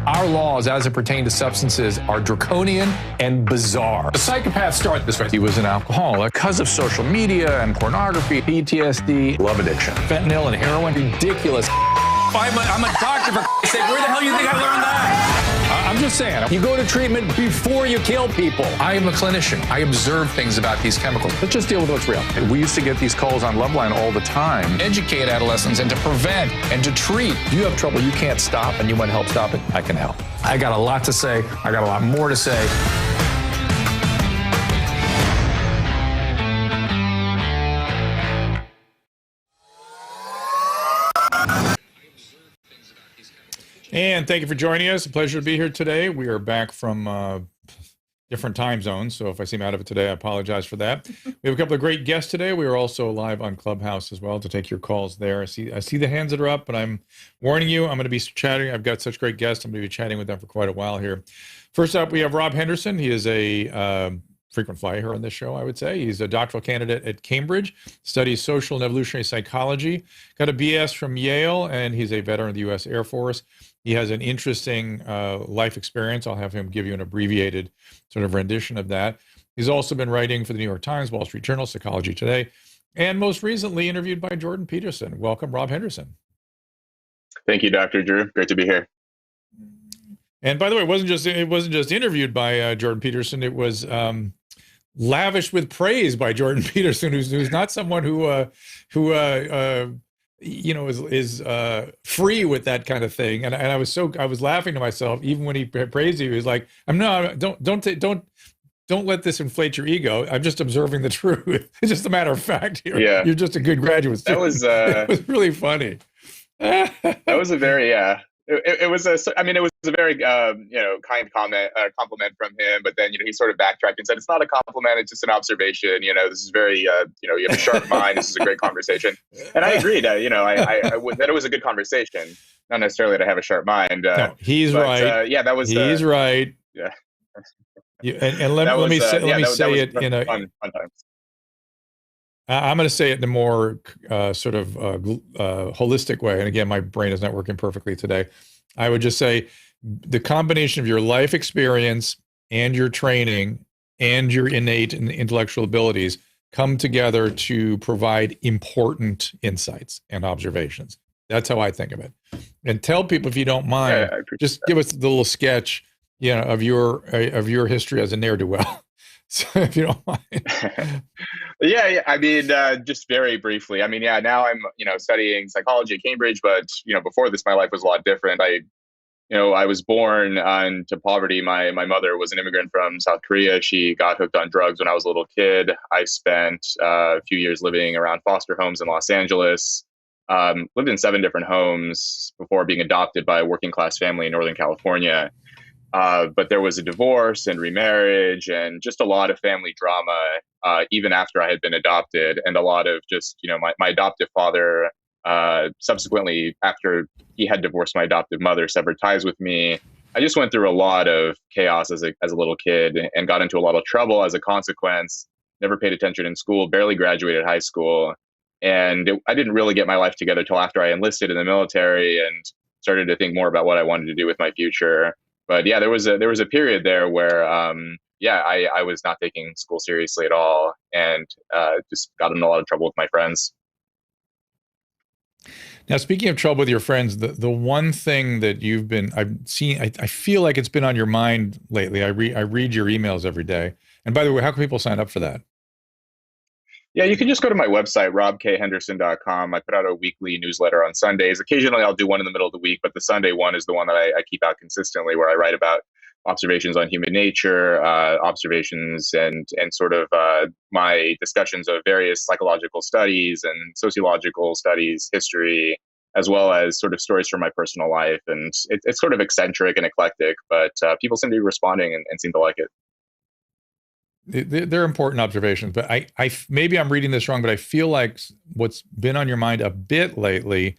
Our laws as it pertains to substances are draconian and bizarre. The psychopaths start this way. He was an alcoholic because of social media and pornography, PTSD, love addiction, fentanyl and heroin. Ridiculous. I'm a doctor, for Christ's sake. Where the hell do you think I learned that? I'm just saying, you go to treatment before you kill people. I am a clinician. I observe things about these chemicals. Let's just deal with what's real. We used to get these calls on Loveline all the time. Educate adolescents and to prevent and to treat. If you have trouble you can't stop and you want help stop it, I can help. I got a lot to say. I got a lot more to say. And thank you for joining us. A pleasure to be here today. We are back from different time zones, so if I seem out of it today, I apologize for that. We have a couple of great guests today. We are also live on Clubhouse as well to take your calls there. I see the hands that are up, but I'm warning you, I'm going to be chatting. I've got such great guests. I'm going to be chatting with them for quite a while here. First up, we have Rob Henderson. He is a frequent flyer here on this show, I would say. He's a doctoral candidate at Cambridge, studies social and evolutionary psychology, got a BS from Yale, and he's a veteran of the U.S. Air Force. He has an interesting life experience. I'll have him give you an abbreviated sort of rendition of that. He's also been writing for the New York Times, Wall Street Journal, Psychology Today, and most recently interviewed by Jordan Peterson. Welcome, Rob Henderson. Thank you, Dr. Drew. Great to be here. And by the way, it wasn't just interviewed by Jordan Peterson. It was lavished with praise by Jordan Peterson, who's not someone who is free with that kind of thing. And I was laughing to myself even when he praised you. He was like, don't let this inflate your ego. I'm just observing the truth. It's just a matter of fact here. Yeah. You're just a good graduate student. It was really funny. That was a very, It was a very kind compliment from him, but then he sort of backtracked and said it's not a compliment, it's just an observation. This is very you have a sharp mind. This is a great conversation, and I agreed. I that it was a good conversation, not necessarily that I have a sharp mind. No, he's right. That was he's right. Yeah, and let me say it in a fun times. I'm going to say it in a more sort of holistic way. And again, my brain is not working perfectly today. I would just say the combination of your life experience and your training and your innate and intellectual abilities come together to provide important insights and observations. That's how I think of it. And tell people, if you don't mind, just give us a little sketch, of your history as a ne'er-do-well. So if you don't mind. Just very briefly. Now I'm, studying psychology at Cambridge, but, before this, my life was a lot different. I was born into poverty. My mother was an immigrant from South Korea. She got hooked on drugs when I was a little kid. I spent a few years living around foster homes in Los Angeles, lived in 7 different homes before being adopted by a working class family in Northern California. But there was a divorce and remarriage and just a lot of family drama, even after I had been adopted, and a lot of just, my adoptive father, subsequently, after he had divorced my adoptive mother, severed ties with me. I just went through a lot of chaos as a little kid and got into a lot of trouble as a consequence, never paid attention in school, barely graduated high school. And I didn't really get my life together till after I enlisted in the military and started to think more about what I wanted to do with my future. But there was a period there where I was not taking school seriously at all, and just got in a lot of trouble with my friends. Now, speaking of trouble with your friends, the one thing that I've seen, I feel like it's been on your mind lately. I read your emails every day. And by the way, how can people sign up for that? Yeah, you can just go to my website, robkhenderson.com. I put out a weekly newsletter on Sundays. Occasionally, I'll do one in the middle of the week, but the Sunday one is the one that I keep out consistently, where I write about observations on human nature, observations and sort of my discussions of various psychological studies and sociological studies, history, as well as sort of stories from my personal life. And it's sort of eccentric and eclectic, but people seem to be responding and seem to like it. They're important observations, but I maybe I'm reading this wrong, but I feel like what's been on your mind a bit lately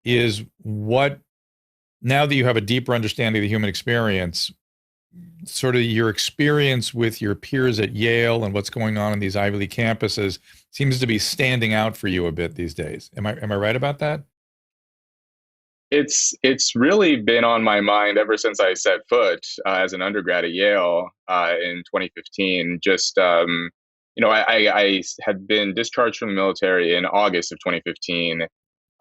is what, now that you have a deeper understanding of the human experience, sort of your experience with your peers at Yale and what's going on in these Ivy League campuses seems to be standing out for you a bit these days. Am I right about that? It's really been on my mind ever since I set foot as an undergrad at Yale in 2015. Just I had been discharged from the military in August of 2015,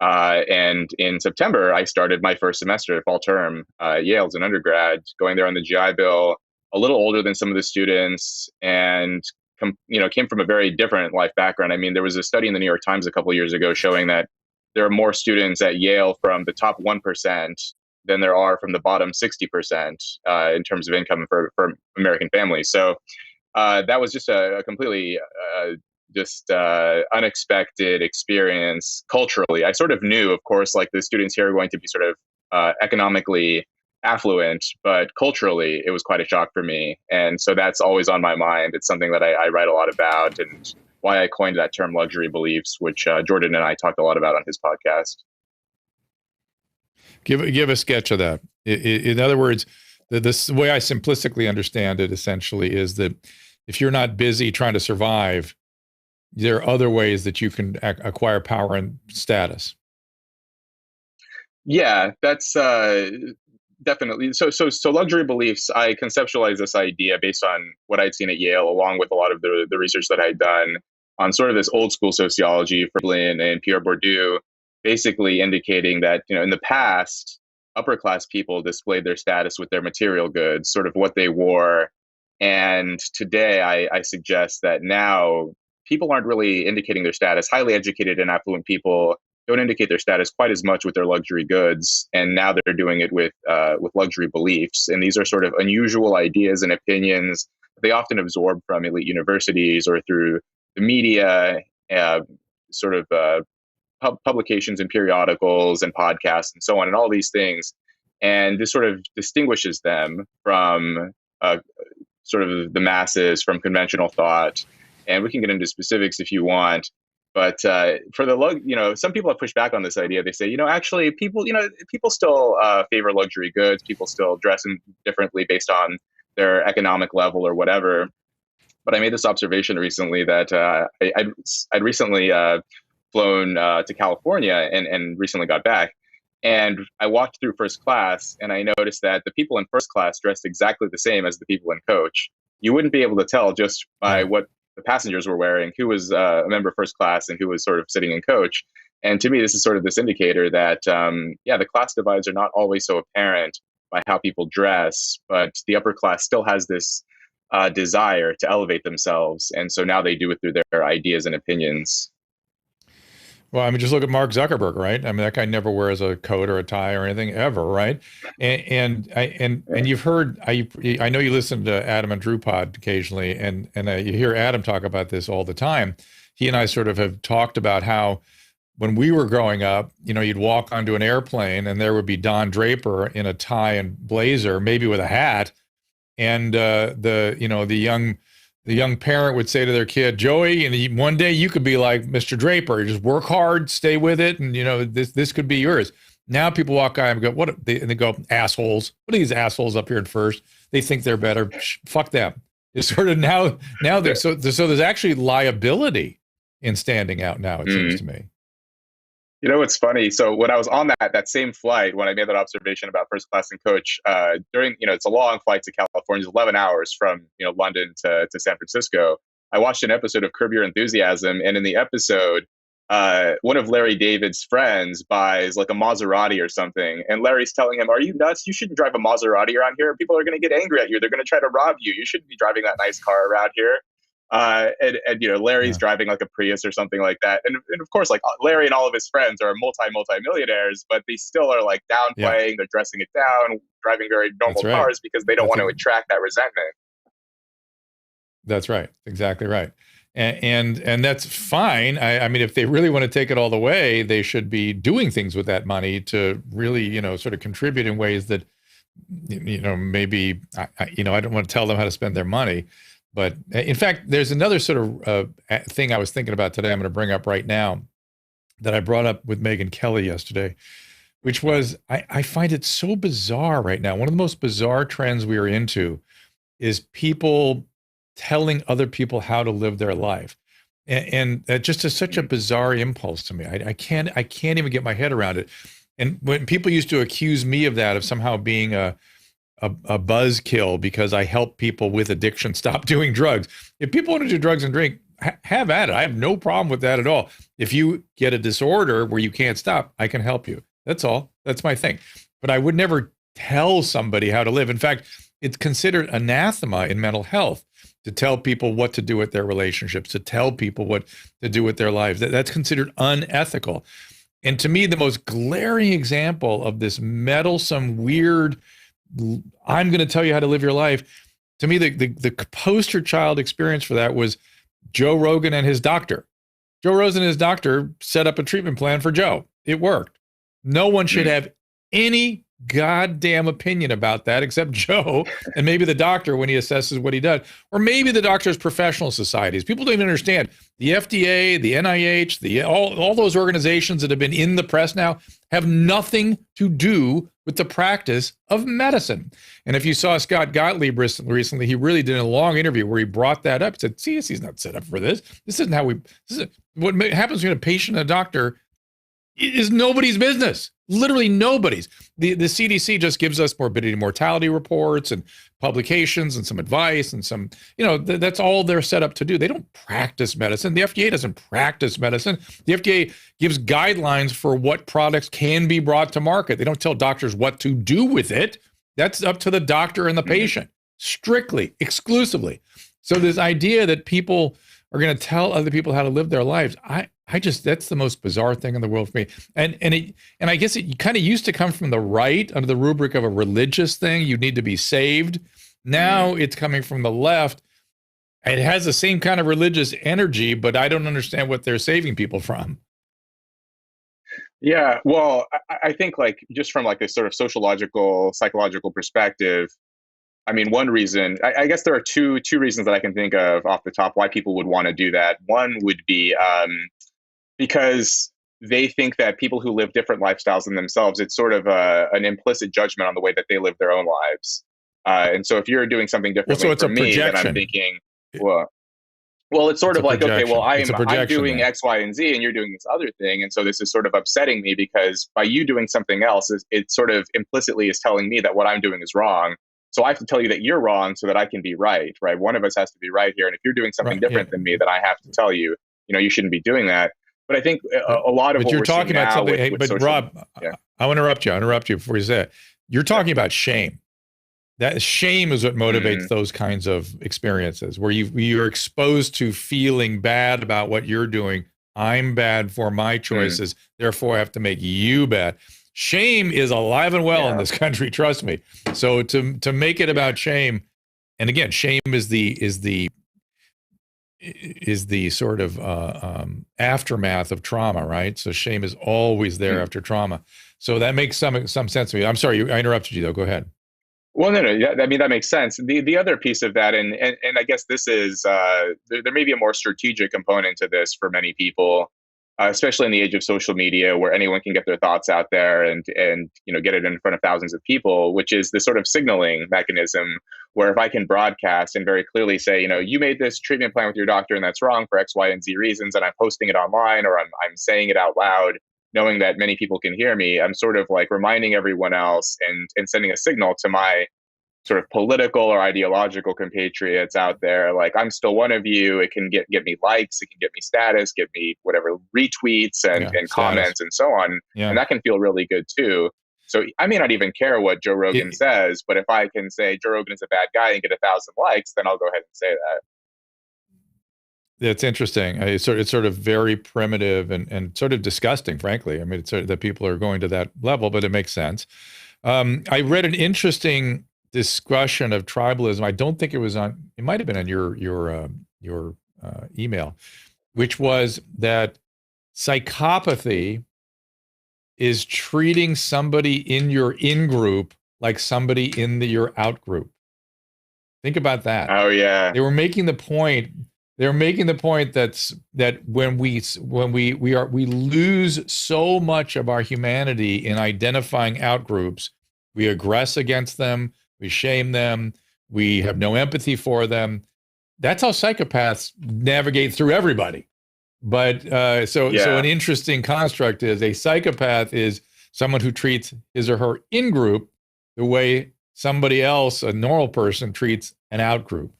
and in September I started my first semester, fall term, at Yale as an undergrad, going there on the GI Bill. A little older than some of the students, and came from a very different life background. I mean, there was a study in the New York Times a couple of years ago showing that there are more students at Yale from the top 1% than there are from the bottom 60% in terms of income for American families. So that was just a completely unexpected experience culturally. I sort of knew, of course, like the students here are going to be sort of economically affluent, but culturally it was quite a shock for me. And so that's always on my mind. It's something that I write a lot about, and why I coined that term luxury beliefs, which Jordan and I talked a lot about on his podcast. Give a sketch of that. In other words, the way I simplistically understand it essentially is that if you're not busy trying to survive, there are other ways that you can acquire power and status. Yeah, that's definitely. So luxury beliefs, I conceptualized this idea based on what I'd seen at Yale, along with a lot of the research that I'd done on sort of this old school sociology for Berlin and Pierre Bourdieu, basically indicating that, in the past, upper class people displayed their status with their material goods, sort of what they wore. And today I suggest that now people aren't really indicating their status. Highly educated and affluent people don't indicate their status quite as much with their luxury goods, and now they're doing it with luxury beliefs. And these are sort of unusual ideas and opinions they often absorb from elite universities or through the media, publications and periodicals and podcasts and so on, and all these things. And this sort of distinguishes them from sort of the masses, from conventional thought. And we can get into specifics if you want. But for the some people have pushed back on this idea. They say, actually, people still favor luxury goods. People still dress differently based on their economic level or whatever. But I made this observation recently that I'd recently flown to California and recently got back. And I walked through first class, and I noticed that the people in first class dressed exactly the same as the people in coach. You wouldn't be able to tell just by what the passengers were wearing who was a member of first class and who was sort of sitting in coach. And to me, this is sort of this indicator that, the class divides are not always so apparent by how people dress, but the upper class still has this desire to elevate themselves. And so now they do it through their ideas and opinions. Well, I mean, just look at Mark Zuckerberg, right? I mean, that guy never wears a coat or a tie or anything ever, right? And you've heard, I know you listen to Adam and Drew pod occasionally, and you hear Adam talk about this all the time. He and I sort of have talked about how when we were growing up, you'd walk onto an airplane and there would be Don Draper in a tie and blazer, maybe with a hat, and the young parent would say to their kid, Joey, and one day you could be like Mr. Draper. You just work hard, stay with it, and this could be yours. Now people walk by and go, and they go, assholes. What are these assholes up here at first? They think they're better. Fuck them. It's sort of now there's so there's actually liability in standing out now, it seems to me. It's funny. So when I was on that same flight, when I made that observation about first class and coach, during, it's a long flight to California, it's 11 hours from, London to San Francisco. I watched an episode of Curb Your Enthusiasm. And in the episode, one of Larry David's friends buys like a Maserati or something. And Larry's telling him, are you nuts? You shouldn't drive a Maserati around here. People are going to get angry at you. They're going to try to rob you. You shouldn't be driving that nice car around here. Larry's driving like a Prius or something like that. And of course, like Larry and all of his friends are multi-millionaires, but they still are like downplaying, they're dressing it down, driving very normal cars because they don't want to attract that resentment. That's right. Exactly right. And that's fine. I mean, if they really want to take it all the way, they should be doing things with that money to really, sort of contribute in ways that, maybe, I don't want to tell them how to spend their money. But in fact, there's another sort of thing I was thinking about today, I'm going to bring up right now, that I brought up with Megyn Kelly yesterday, which was, I find it so bizarre right now. One of the most bizarre trends we are into is people telling other people how to live their life. And that just is such a bizarre impulse to me. I can't even get my head around it. And when people used to accuse me of that, of somehow being a buzzkill because I help people with addiction stop doing drugs. If people want to do drugs and drink, have at it. I have no problem with that at all. If you get a disorder where you can't stop, I can help you. That's all. That's my thing. But I would never tell somebody how to live. In fact, it's considered anathema in mental health to tell people what to do with their relationships, to tell people what to do with their lives. That's considered unethical. And to me, the most glaring example of this meddlesome, weird, I'm going to tell you how to live your life. To me, the poster child experience for that was Joe Rogan and his doctor. Joe Rogan and his doctor set up a treatment plan for Joe. It worked. No one should have any goddamn opinion about that except Joe and maybe the doctor when he assesses what he does, or maybe the doctor's professional societies. People don't even understand the FDA, the NIH, all those organizations that have been in the press now have nothing to do with the practice of medicine. And if you saw Scott Gottlieb recently, he really did a long interview where he brought that up. He said, CSC's not set up for this. This isn't how what happens when a patient and a doctor is nobody's business. Literally nobody's. The CDC just gives us morbidity and mortality reports and publications and some advice and some, that's all they're set up to do. They don't practice medicine. The FDA doesn't practice medicine. The FDA gives guidelines for what products can be brought to market. They don't tell doctors what to do with it. That's up to the doctor and the patient, strictly, exclusively. So this idea that people are going to tell other people how to live their lives, that's the most bizarre thing in the world for me. And I guess it kind of used to come from the right under the rubric of a religious thing. You need to be saved. Now it's coming from the left. It has the same kind of religious energy, but I don't understand what they're saving people from. Yeah, well, I think just from this sort of sociological, psychological perspective, I mean, one reason, I guess there are two reasons that I can think of off the top why people would want to do that. One would be because they think that people who live different lifestyles than themselves, it's sort of an implicit judgment on the way that they live their own lives. And so if you're doing something differently from me, then I'm thinking, well, it's sort of like, okay, well, I'm doing X, Y, and Z, and you're doing this other thing. And so this is sort of upsetting me because by you doing something else, it sort of implicitly is telling me that what I'm doing is wrong. So I have to tell you that you're wrong so that I can be right? One of us has to be right here. And if you're doing something different than me, then I have to tell you, you shouldn't be doing that. But I think a lot of what you're we're talking seeing about now something. with But social, Rob, I want to interrupt you. I'll interrupt you before you say it. You're talking about shame. That shame is what motivates those kinds of experiences where you're exposed to feeling bad about what you're doing. I'm bad for my choices. Therefore, I have to make you bad. Shame is alive and well in this country. Trust me. So to make it about shame, and again, shame is the sort of aftermath of trauma, right? So shame is always there after trauma. So that makes some sense to me. I'm sorry, I interrupted you though. Go ahead. Well, no. Yeah, I mean, that makes sense. The other piece of that, and I guess this is, there may be a more strategic component to this for many people, especially in the age of social media where anyone can get their thoughts out there and get it in front of thousands of people, which is the sort of signaling mechanism where if I can broadcast and very clearly say, you made this treatment plan with your doctor and that's wrong for X, Y, and Z reasons, and I'm posting it online or I'm saying it out loud, knowing that many people can hear me, I'm sort of reminding everyone else and sending a signal to my sort of political or ideological compatriots out there. I'm still one of you. It can get me likes, it can get me status, get me whatever retweets and comments and so on. Yeah. And that can feel really good too. So I may not even care what Joe Rogan says, but if I can say Joe Rogan is a bad guy and get 1,000 likes, then I'll go ahead and say that. It's interesting. It's sort of very primitive and sort of disgusting, frankly. I mean, it's sort of that people are going to that level, but it makes sense. I read an interesting discussion of tribalism. I don't think it was it might have been on your email, which was that psychopathy is treating somebody in your in-group like somebody in your out-group. Think about that. Oh, yeah. They were making the point. They're making the point that when we lose so much of our humanity in identifying out-groups, we aggress against them, we shame them, we have no empathy for them. That's how psychopaths navigate through everybody. But so an interesting construct is a psychopath is someone who treats his or her in-group the way somebody else, a normal person, treats an out-group.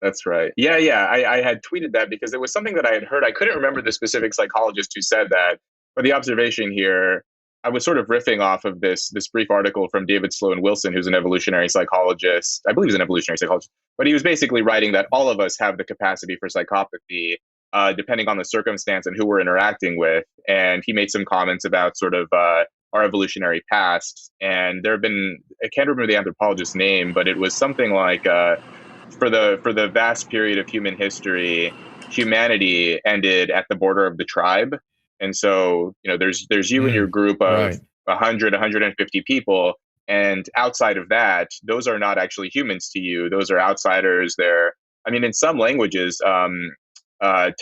That's right. Yeah, yeah. I had tweeted that because it was something that I had heard. I couldn't remember the specific psychologist who said that, but the observation here, I was sort of riffing off of this brief article from David Sloan Wilson, who's an evolutionary psychologist. I believe he's an evolutionary psychologist, but he was basically writing that all of us have the capacity for psychopathy, depending on the circumstance and who we're interacting with. And he made some comments about sort of our evolutionary past. And there have been, I can't remember the anthropologist's name, but it was something like, for the vast period of human history, humanity ended at the border of the tribe. And so, there's you and your group of 100, 150 people. And outside of that, those are not actually humans to you. Those are outsiders. In some languages, to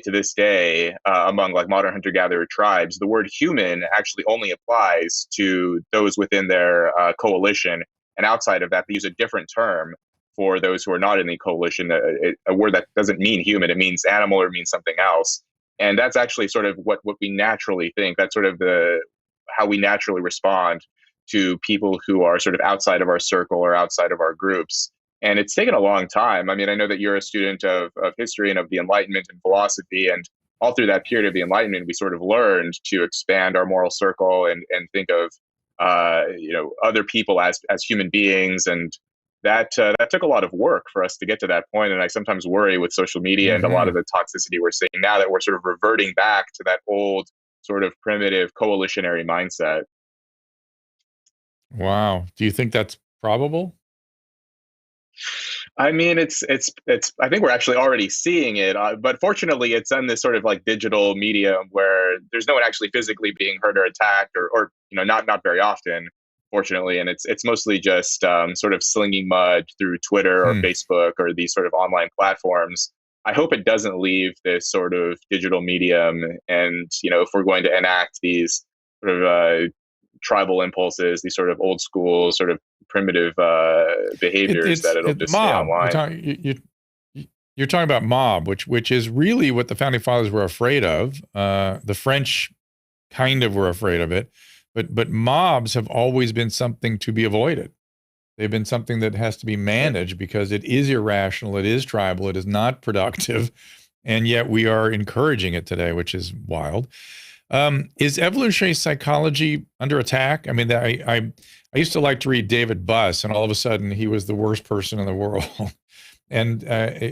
this day, among like modern hunter-gatherer tribes, the word human actually only applies to those within their coalition. And outside of that, they use a different term for those who are not in the coalition, a word that doesn't mean human. It means animal or it means something else. And that's actually sort of what we naturally think. That's sort of how we naturally respond to people who are sort of outside of our circle or outside of our groups. And it's taken a long time. I know that you're a student of history and of the Enlightenment and philosophy. And all through that period of the Enlightenment, we sort of learned to expand our moral circle and think of other people as human beings. And that took a lot of work for us to get to that point. And I sometimes worry with social media and a lot of the toxicity we're seeing now that we're sort of reverting back to that old sort of primitive coalitionary mindset. Wow. Do you think that's probable? It's I think we're actually already seeing it, but fortunately it's in this sort of like digital medium where there's no one actually physically being hurt or attacked or not very often, fortunately. And it's mostly just sort of slinging mud through Twitter or Facebook or these sort of online platforms. I hope it doesn't leave this sort of digital medium. And, if we're going to enact these sort of tribal impulses, these sort of old school, sort of primitive behaviors, that it'll just mob. stay online. You're talking about mob, which is really what the founding fathers were afraid of. The French kind of were afraid of it. But mobs have always been something to be avoided. They've been something that has to be managed because it is irrational, it is tribal, it is not productive, and yet we are encouraging it today, which is wild. Is evolutionary psychology under attack? I used to like to read David Buss, and all of a sudden he was the worst person in the world. And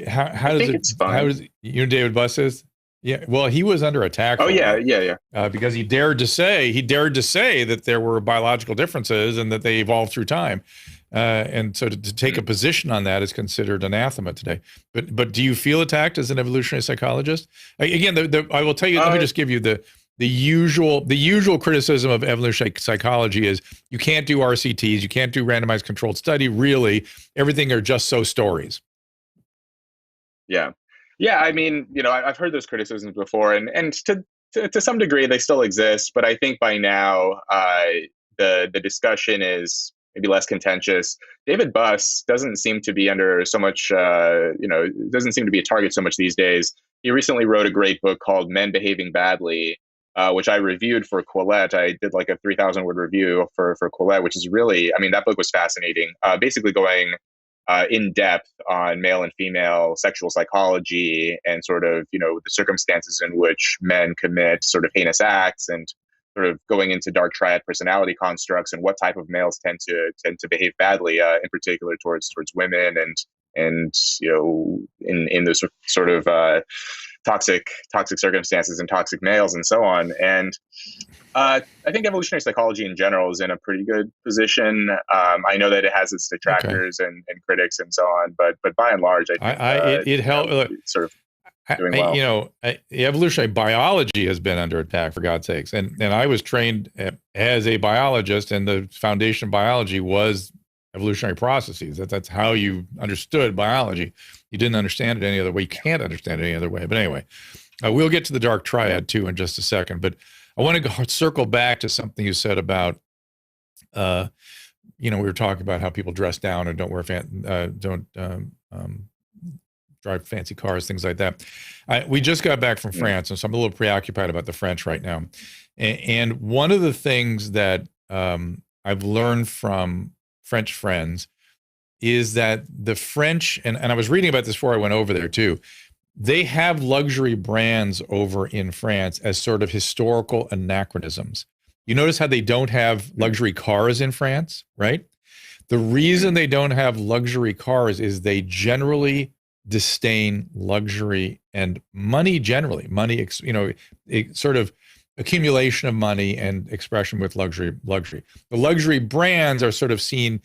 how does it? How does David Buss is? Yeah, well, he was under attack. Oh yeah. Because he dared to say that there were biological differences and that they evolved through time, and so to take a position on that is considered anathema today. But do you feel attacked as an evolutionary psychologist? Again, I will tell you. Let me just give you the usual criticism of evolutionary psychology is you can't do RCTs, you can't do randomized controlled study. Really, everything are just so stories. Yeah. Yeah, I've heard those criticisms before, and to some degree they still exist. But I think by now the discussion is maybe less contentious. David Buss doesn't seem to be under so much, doesn't seem to be a target so much these days. He recently wrote a great book called Men Behaving Badly, which I reviewed for Quillette. I did like a 3,000 word review for Quillette, which is really, that book was fascinating. Basically going in depth on male and female sexual psychology and sort of, the circumstances in which men commit sort of heinous acts, and sort of going into dark triad personality constructs and what type of males tend to behave badly, in particular towards women and in those sort of toxic circumstances and toxic males and so on. And I think evolutionary psychology in general is in a pretty good position. I know that it has its detractors and critics and so on, but by and large, I think it helped sort of doing well. Evolutionary biology has been under attack, for God's sakes. And I was trained as a biologist, and the foundation of biology was evolutionary processes. That's how you understood biology. You didn't understand it any other way. You can't understand it any other way. But anyway, we'll get to the Dark Triad too in just a second. But I want to circle back to something you said about, we were talking about how people dress down and don't wear drive fancy cars, things like that. We just got back from France, and so I'm a little preoccupied about the French right now. And one of the things that I've learned from French friends is that the French, and I was reading about this before I went over there too, they have luxury brands over in France as sort of historical anachronisms. You notice how they don't have luxury cars in France, right? The reason they don't have luxury cars is they generally disdain luxury and money generally. Money, sort of accumulation of money and expression with luxury. The luxury brands are sort of seen,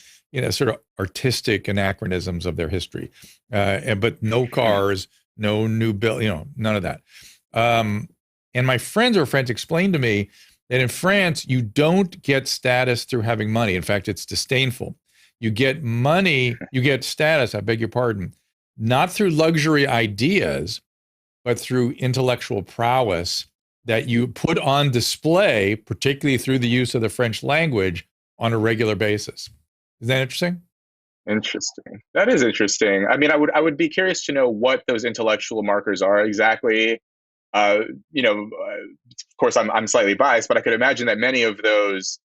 sort of artistic anachronisms of their history, but no cars, no new build, none of that. And my friends explained to me that in France, you don't get status through having money. In fact, it's disdainful. You get money, you get status, I beg your pardon, not through luxury ideas, but through intellectual prowess that you put on display, particularly through the use of the French language on a regular basis. Is that interesting? Interesting. That is interesting. I mean, I would be curious to know what those intellectual markers are exactly. Of course, I'm slightly biased, but I could imagine that many of those,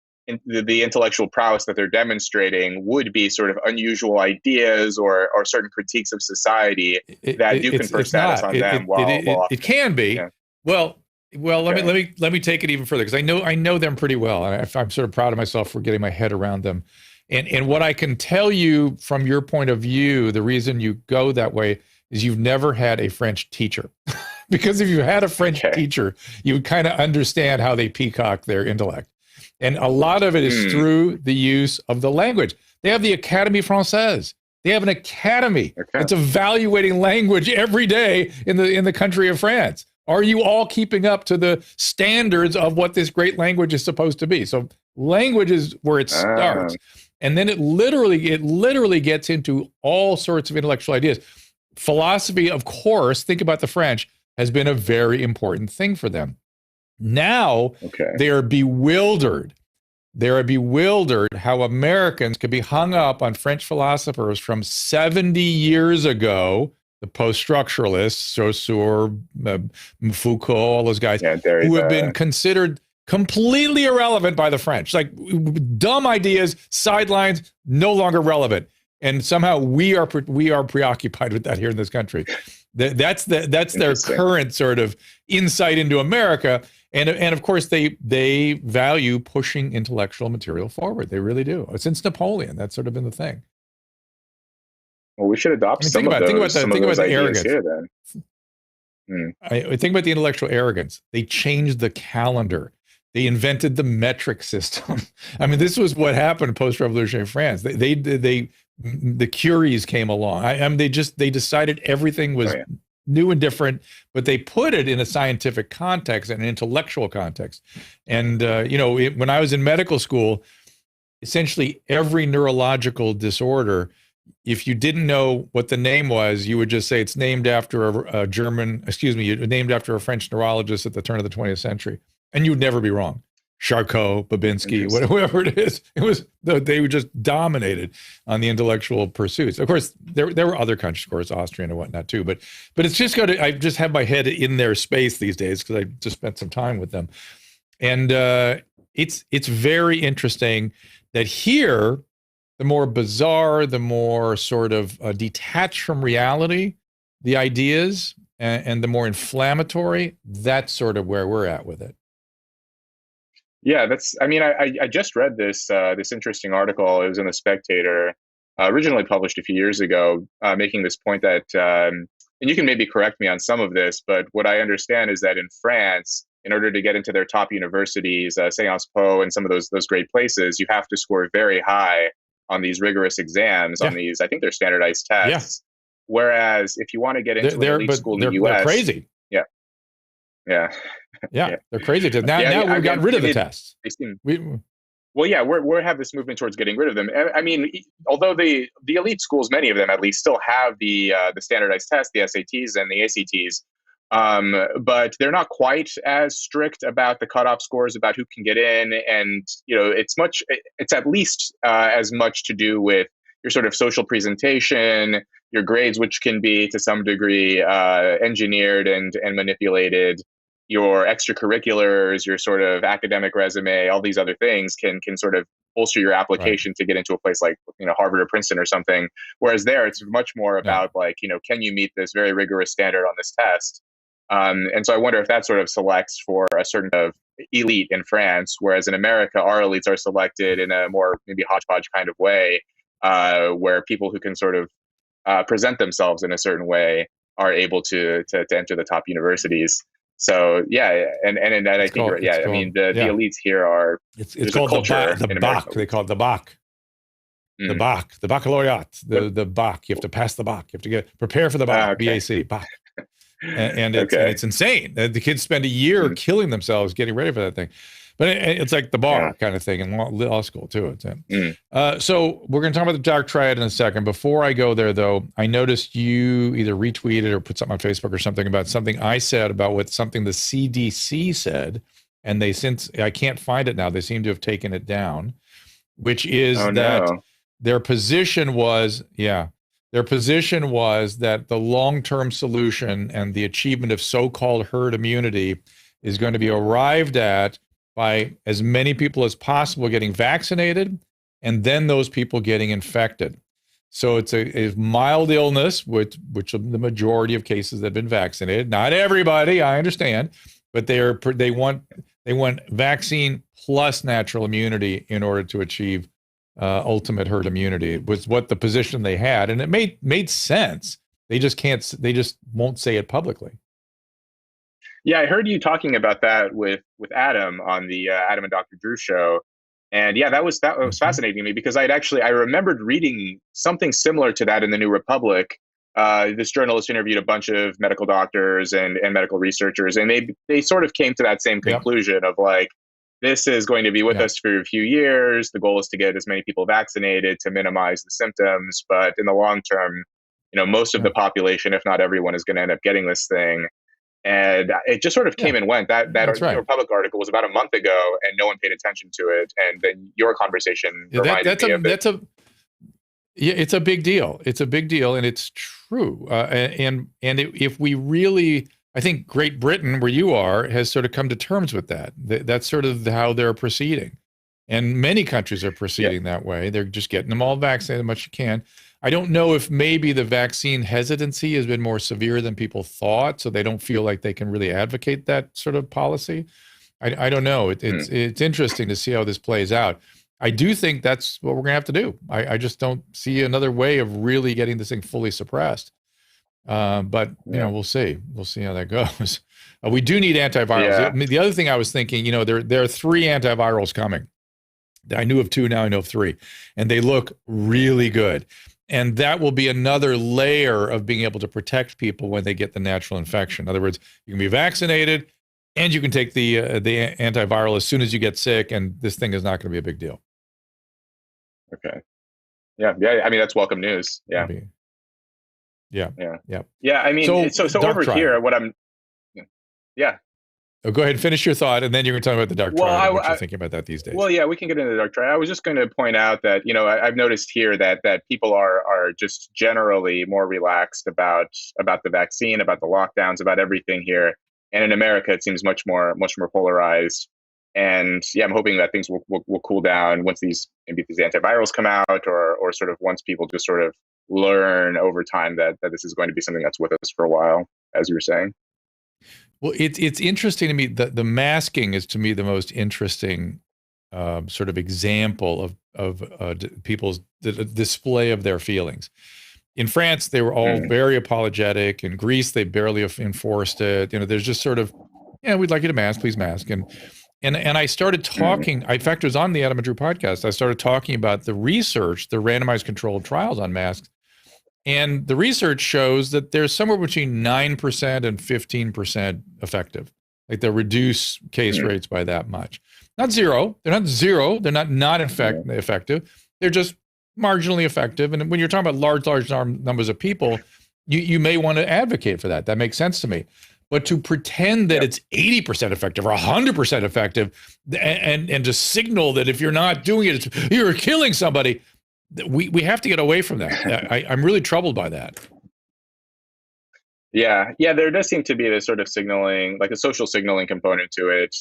the intellectual prowess that they're demonstrating would be sort of unusual ideas or certain critiques of society that you confer status on them. It can be. Yeah. Well, let me take it even further, because I know them pretty well. I'm sort of proud of myself for getting my head around them. And what I can tell you from your point of view, the reason you go that way is you've never had a French teacher. Because if you had a French teacher, you would kind of understand how they peacock their intellect. And a lot of it is through the use of the language. They have the Académie Française. They have an academy that's evaluating language every day in the country of France. Are you all keeping up to the standards of what this great language is supposed to be? So language is where it starts. And then it literally gets into all sorts of intellectual ideas. Philosophy, of course, think about the French, has been a very important thing for them. Now they are bewildered. They are bewildered how Americans could be hung up on French philosophers from 70 years ago, the post-structuralists, Saussure, Foucault, all those guys, who have been considered completely irrelevant by the French. Like dumb ideas, sidelines, no longer relevant. And somehow we are preoccupied with that here in this country. That's their current sort of insight into America. And of course, they value pushing intellectual material forward. They really do. Since Napoleon, that's sort of been the thing. Well, we should adopt some of those ideas here then. I think about the intellectual arrogance. They changed the calendar. They invented the metric system. I mean, this was what happened in post-revolutionary France. The Curies came along. They decided everything was new and different, but they put it in a scientific context and an intellectual context. And when I was in medical school, essentially every neurological disorder, if you didn't know what the name was, you would just say it's named after named after a French neurologist at the turn of the 20th century. And you would never be wrong. Charcot, Babinski, whatever it is. They were just dominated on the intellectual pursuits. Of course, there were other countries, of course, Austrian and whatnot too. But it's just I just have my head in their space these days because I just spent some time with them. And it's very interesting that here, the more bizarre, the more sort of detached from reality, the ideas, and the more inflammatory, that's sort of where we're at with it. Yeah, I just read this interesting article. It was in The Spectator, originally published a few years ago, making this point that, and you can maybe correct me on some of this, but what I understand is that in France, in order to get into their top universities, Sciences Po and some of those great places, you have to score very high on these rigorous exams, on these, I think they're standardized tests. Whereas if you want to get into an elite school in the US, they're crazy. Yeah, they're crazy. Now we've gotten rid of the tests. We have this movement towards getting rid of them. I mean, although the elite schools, many of them at least, still have the standardized tests, the SATs and the ACTs, but they're not quite as strict about the cutoff scores, about who can get in, and it's at least as much to do with your sort of social presentation, your grades, which can be to some degree engineered and manipulated. your extracurriculars, your sort of academic resume, all these other things can sort of bolster your Right. application to get into a place like, Harvard or Princeton or something. Whereas there, it's much more Yeah. about like, can you meet this very rigorous standard on this test? And so I wonder if that sort of selects for a certain of elite in France, whereas in America, our elites are selected in a more maybe hodgepodge kind of way, where people who can sort of present themselves in a certain way are able to enter the top universities. So yeah, and in that I think you're right. It's Yeah, I called mean the elites here are it's there's a called culture the in America. bac. They call it the bac. The Mm. bac, the baccalaureate, the bac. You have to pass the bac. You have to prepare for the bac, Okay. BAC, bac. And Okay. it's insane. The kids spend a year Mm. killing themselves getting ready for that thing. But it's like the bar Yeah. kind of thing in law school too. Mm. So we're going to talk about the Dark Triad in a second. Before I go there, though, I noticed you either retweeted or put something on Facebook or something about something I said about what something the CDC said, and since I can't find it now, they seem to have taken it down, which is Oh that no. their position was that the long-term solution and the achievement of so-called herd immunity is going to be arrived at by as many people as possible getting vaccinated and then those people getting infected. So it's a mild illness, which the majority of cases have been vaccinated. Not everybody, I understand, but they want vaccine plus natural immunity in order to achieve ultimate herd immunity. It was what the position they had, and it made sense. They just won't say it publicly. Yeah, I heard you talking about that with Adam on the Adam and Dr. Drew show, and yeah, that was fascinating to me because I remembered reading something similar to that in the New Republic. This journalist interviewed a bunch of medical doctors and medical researchers, and they sort of came to that same conclusion of like, this is going to be with us for a few years. The goal is to get as many people vaccinated to minimize the symptoms, but in the long term, most of the population, if not everyone, is going to end up getting this thing. And it just sort of came and went. That right. Republic article was about a month ago, and no one paid attention to it. And then your conversation reminded me of it. It's a big deal. It's a big deal, and it's true. If we really, I think Great Britain, where you are, has sort of come to terms with that. That's sort of how they're proceeding, and many countries are proceeding that way. They're just getting them all vaccinated as much as you can. I don't know if maybe the vaccine hesitancy has been more severe than people thought, so they don't feel like they can really advocate that sort of policy. I don't know. It's interesting to see how this plays out. I do think that's what we're going to have to do. I just don't see another way of really getting this thing fully suppressed. But we'll see. We'll see how that goes. We do need antivirals. Yeah. The other thing I was thinking, there are 3 antivirals coming. I knew of 2, now I know of 3, and they look really good. And that will be another layer of being able to protect people when they get the natural infection. In other words, you can be vaccinated and you can take the antiviral as soon as you get sick, and this thing is not going to be a big deal. Okay. Yeah. I mean, that's welcome news. Yeah. Yeah. I mean, so over Triad. here, what I'm. Yeah. Oh, go ahead and finish your thought, and then you're going to talk about the Dark Triad and what you're thinking about that these days. Well, yeah, we can get into the Dark Triad. I was just going to point out that, I've noticed here that people are just generally more relaxed about the vaccine, about the lockdowns, about everything here. And in America, it seems much more polarized. And yeah, I'm hoping that things will cool down once these antivirals come out, or sort of once people just sort of learn over time that this is going to be something that's with us for a while, as you were saying. Well, it's interesting to me that the masking is, to me, the most interesting sort of example of people's display of their feelings. In France, they were all very apologetic. In Greece, they barely enforced it. There's just sort of, we'd like you to mask, please mask. And I started talking. In fact, it was on the Adam and Drew podcast. I started talking about the research, the randomized controlled trials on masks. And the research shows that there's somewhere between 9% and 15% effective. Like they'll reduce case rates by that much. Not zero. They're not zero. They're not effective. They're just marginally effective. And when you're talking about large numbers of people, you may want to advocate for that. That makes sense to me. But to pretend that it's 80% effective or 100% effective and to signal that if you're not doing it, you're killing somebody, we have to get away from that. I'm really troubled by that. Yeah, there does seem to be this sort of signaling, like a social signaling component to it.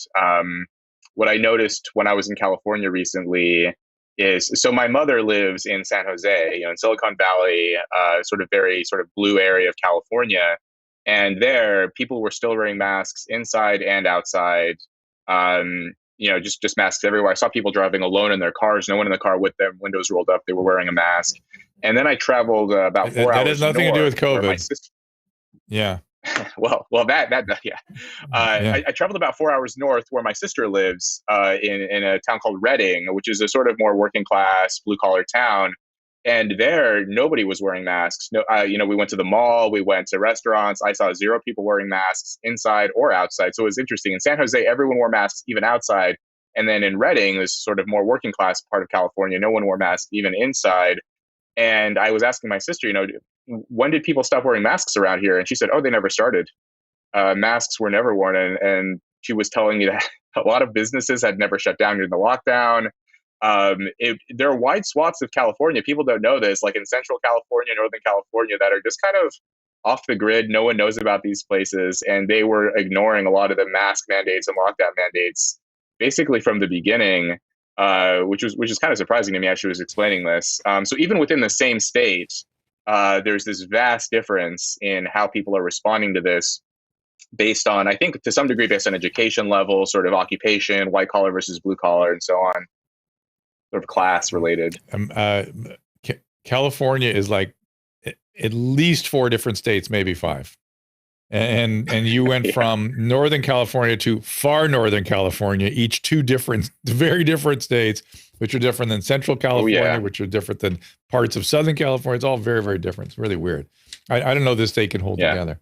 What I noticed when I was in California recently is, so my mother lives in San Jose, in Silicon Valley, sort of very sort of blue area of California, and there people were still wearing masks inside and outside. Just masks everywhere. I saw people driving alone in their cars, no one in the car with them, windows rolled up, they were wearing a mask. And then I traveled about four That has hours nothing to do with north, where my COVID. sister. Yeah. Well, that yeah. Yeah. I traveled about 4 hours north, where my sister lives, in a town called Reading, which is a sort of more working class, blue collar town. And there, nobody was wearing masks. No, we went to the mall, we went to restaurants. I saw zero people wearing masks inside or outside. So it was interesting. In San Jose, everyone wore masks even outside. And then in Reading, this sort of more working class part of California, no one wore masks even inside. And I was asking my sister, when did people stop wearing masks around here? And she said, oh, they never started. Masks were never worn. And she was telling me that a lot of businesses had never shut down during the lockdown. There are wide swaths of California. People don't know this, like in Central California, Northern California, that are just kind of off the grid. No one knows about these places. And they were ignoring a lot of the mask mandates and lockdown mandates basically from the beginning. Which is kind of surprising to me as she was explaining this. So even within the same state, there's this vast difference in how people are responding to this, based on, I think, to some degree, based on education level, sort of occupation, white collar versus blue collar, and so on, sort of class related. California is like at least 4 different states, maybe 5. And you went Yeah. from Northern California to far Northern California, each 2 very different states, which are different than Central California, which are different than parts of Southern California. It's all very, very different. It's really weird. I don't know this state can hold together.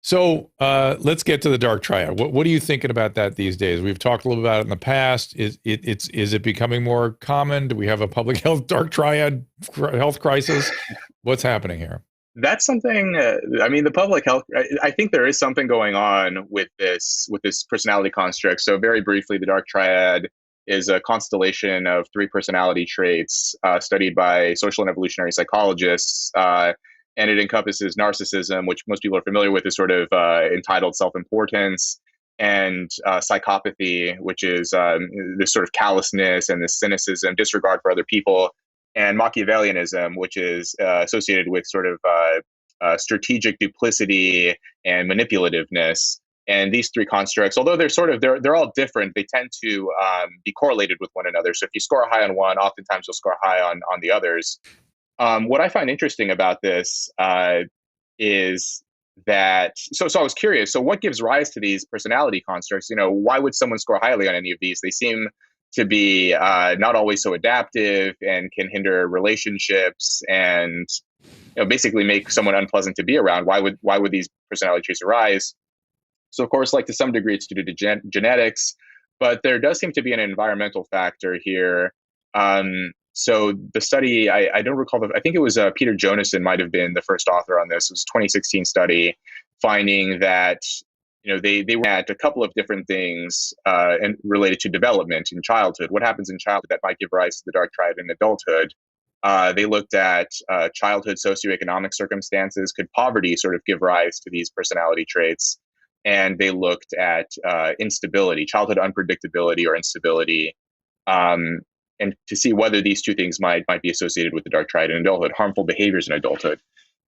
So let's get to the Dark Triad. What are you thinking about that these days? We've talked a little about it in the past. Is it becoming more common? Do we have a public health Dark Triad health crisis? What's happening here? That's something. The public health. I think there is something going on with this personality construct. So very briefly, the Dark Triad is a constellation of 3 personality traits studied by social and evolutionary psychologists, and it encompasses narcissism, which most people are familiar with, is sort of entitled self-importance, and psychopathy, which is this sort of callousness and this cynicism, disregard for other people, and Machiavellianism, which is associated with sort of strategic duplicity and manipulativeness. And these 3 constructs, although they're all different, they tend to be correlated with one another. So if you score high on one, oftentimes you'll score high on the others. What I find interesting about this is that, so I was curious. So what gives rise to these personality constructs? Why would someone score highly on any of these? They seem to be not always so adaptive and can hinder relationships and basically make someone unpleasant to be around. Why would these personality traits arise? So of course, like to some degree, it's due to genetics, but there does seem to be an environmental factor here. So the study, I don't recall, I think it was Peter Jonassen might have been the first author on this. It was a 2016 study finding that they were at a couple of different things and related to development in childhood. What happens in childhood that might give rise to the Dark Triad in adulthood? They looked at childhood socioeconomic circumstances. Could poverty sort of give rise to these personality traits? And they looked at instability, childhood unpredictability or instability, and to see whether these 2 things might be associated with the Dark Triad in adulthood, harmful behaviors in adulthood.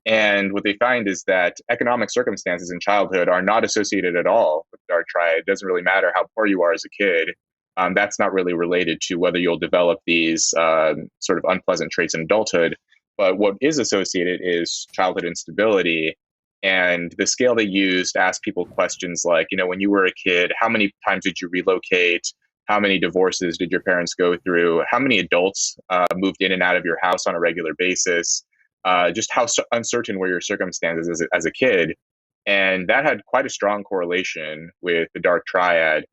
And what they find is that economic circumstances in childhood are not associated at all with the Dark Triad. It doesn't really matter how poor you are as a kid. That's not really related to whether you'll develop these sort of unpleasant traits in adulthood. But what is associated is childhood instability. And the scale they used asked people questions like, when you were a kid, how many times did you relocate? How many divorces did your parents go through? How many adults moved in and out of your house on a regular basis? Just how uncertain were your circumstances as a kid? And that had quite a strong correlation with the Dark Triad.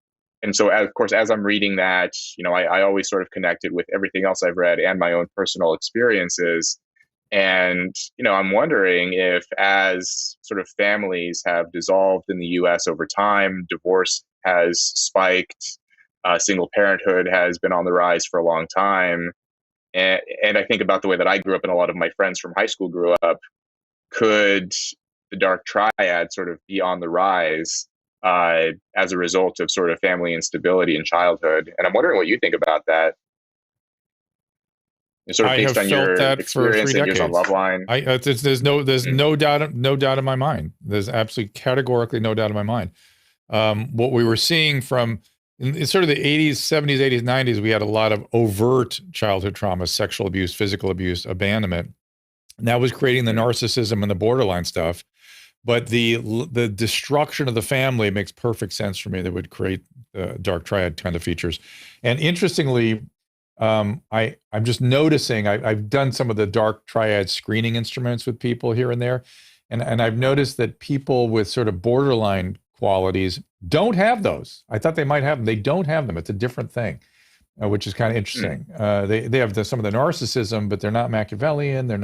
And so, of course, as I'm reading that, I always sort of connected with everything else I've read and my own personal experiences. And, I'm wondering if, as sort of families have dissolved in the US over time, divorce has spiked, single parenthood has been on the rise for a long time. And I think about the way that I grew up and a lot of my friends from high school grew up. could the Dark Triad sort of be on the rise as a result of sort of family instability in childhood? And I'm wondering what you think about that. And sort of I have based on felt your that for experience 3 and years on decades. Loveline. There's no doubt in my mind. There's absolutely categorically no doubt in my mind. What we were seeing from in sort of the 80s, 70s, 80s, 90s, we had a lot of overt childhood trauma, sexual abuse, physical abuse, abandonment. And that was creating the narcissism and the borderline stuff. But the destruction of the family makes perfect sense for me. That would create the Dark Triad kind of features. And interestingly, I'm just noticing, I've done some of the Dark Triad screening instruments with people here and there. And I've noticed that people with sort of borderline qualities don't have those. I thought they might have them. They don't have them. It's a different thing, which is kind of interesting. They have some of the narcissism, but they're not Machiavellian. They're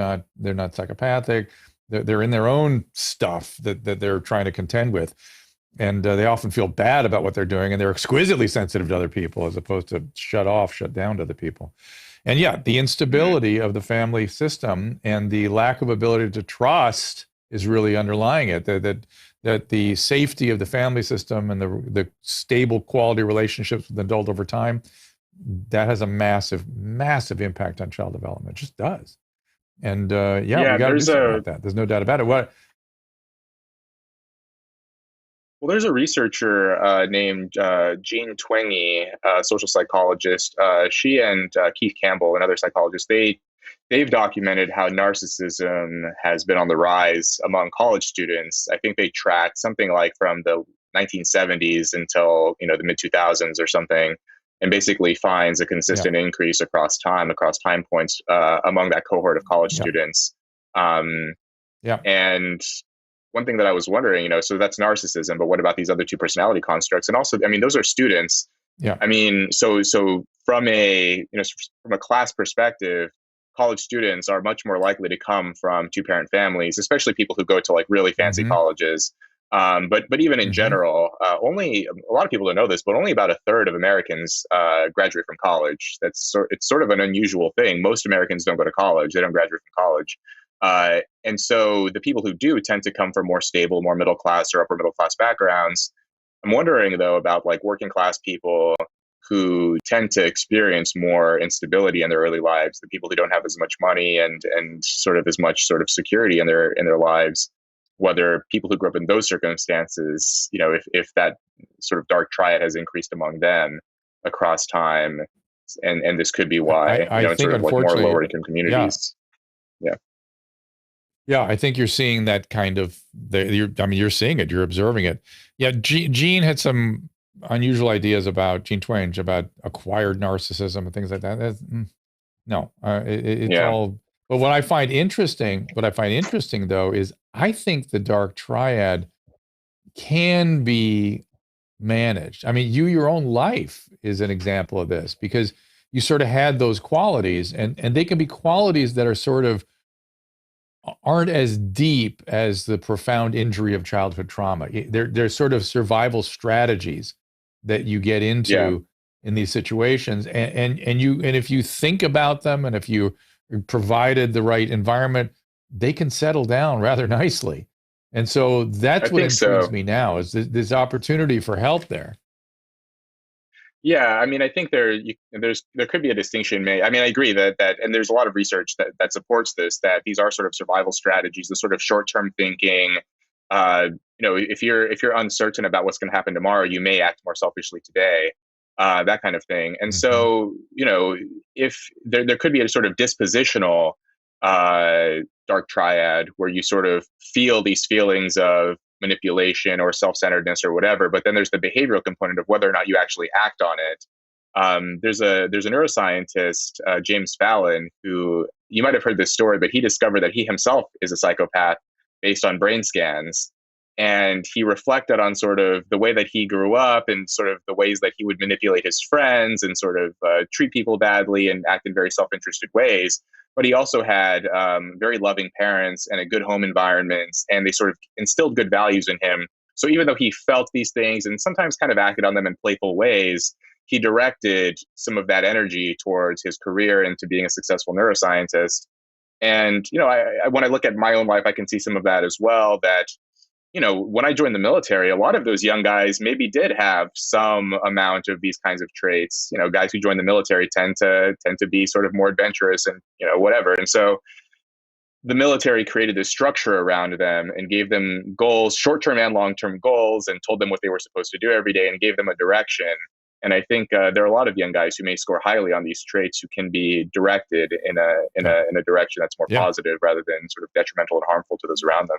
not psychopathic. They're in their own stuff that they're trying to contend with. And they often feel bad about what they're doing, and they're exquisitely sensitive to other people as opposed to shut down to other people. And yeah, the instability of the family system and the lack of ability to trust is really underlying it. That the safety of the family system and the stable quality relationships with the adult over time, that has a massive, massive impact on child development. It just does. And we got to do something about that. There's no doubt about it. Well, there's a researcher named Jean Twenge, a social psychologist. She and Keith Campbell, another psychologist, they've documented how narcissism has been on the rise among college students. I think they tracked something like from the 1970s until the mid 2000s or something, and basically finds a consistent increase across time points among that cohort of college students. And one thing that I was wondering, so that's narcissism, but what about these other two personality constructs? And also, I mean, those are students. Yeah. I mean, so from a class perspective, college students are much more likely to come from two-parent families, especially people who go to like really fancy colleges. But even in general, only a lot of people don't know this, but only about a third of Americans graduate from college. It's sort of an unusual thing. Most Americans don't go to college; they don't graduate from college. And so the people who do tend to come from more stable, more middle class or upper middle class backgrounds. I'm wondering though about like working class people who tend to experience more instability in their early lives, the people who don't have as much money and sort of as much sort of security in their lives, whether people who grew up in those circumstances, if that sort of Dark Triad has increased among them across time, and this could be why, I think sort of like more lower income communities. Yeah, I think you're seeing that kind of. You're seeing it. You're observing it. Yeah, Gene had some unusual ideas about Gene Twenge about acquired narcissism and things like that. It's all. But what I find interesting though is I think the Dark Triad can be managed. I mean, your own life is an example of this because you sort of had those qualities, and they can be qualities that are sort of aren't as deep as the profound injury of childhood trauma. They're sort of survival strategies that you get into in these situations, and if you think about them, and if you provided the right environment, they can settle down rather nicely. And so that's what intrigues me now is this opportunity for help there. Yeah, I mean, I think there could be a distinction made. I mean, I agree that and there's a lot of research that supports this, that these are sort of survival strategies, the sort of short-term thinking. If you're uncertain about what's going to happen tomorrow, you may act more selfishly today, that kind of thing. And so, if there could be a sort of dispositional Dark Triad where you sort of feel these feelings of manipulation or self-centeredness or whatever, but then there's the behavioral component of whether or not you actually act on it. There's a neuroscientist, James Fallon, who you might have heard this story, but he discovered that he himself is a psychopath based on brain scans. And he reflected on sort of the way that he grew up and sort of the ways that he would manipulate his friends and sort of treat people badly and act in very self-interested ways. But he also had very loving parents and a good home environment, and they sort of instilled good values in him. So even though he felt these things and sometimes kind of acted on them in playful ways, he directed some of that energy towards his career and to being a successful neuroscientist. And, when I look at my own life, I can see some of that as well, that, when I joined the military, a lot of those young guys maybe did have some amount of these kinds of traits. Guys who join the military tend to be sort of more adventurous and, whatever. And so the military created this structure around them and gave them goals, short-term and long-term goals, and told them what they were supposed to do every day and gave them a direction. And I think there are a lot of young guys who may score highly on these traits who can be directed in a direction that's more positive rather than sort of detrimental and harmful to those around them.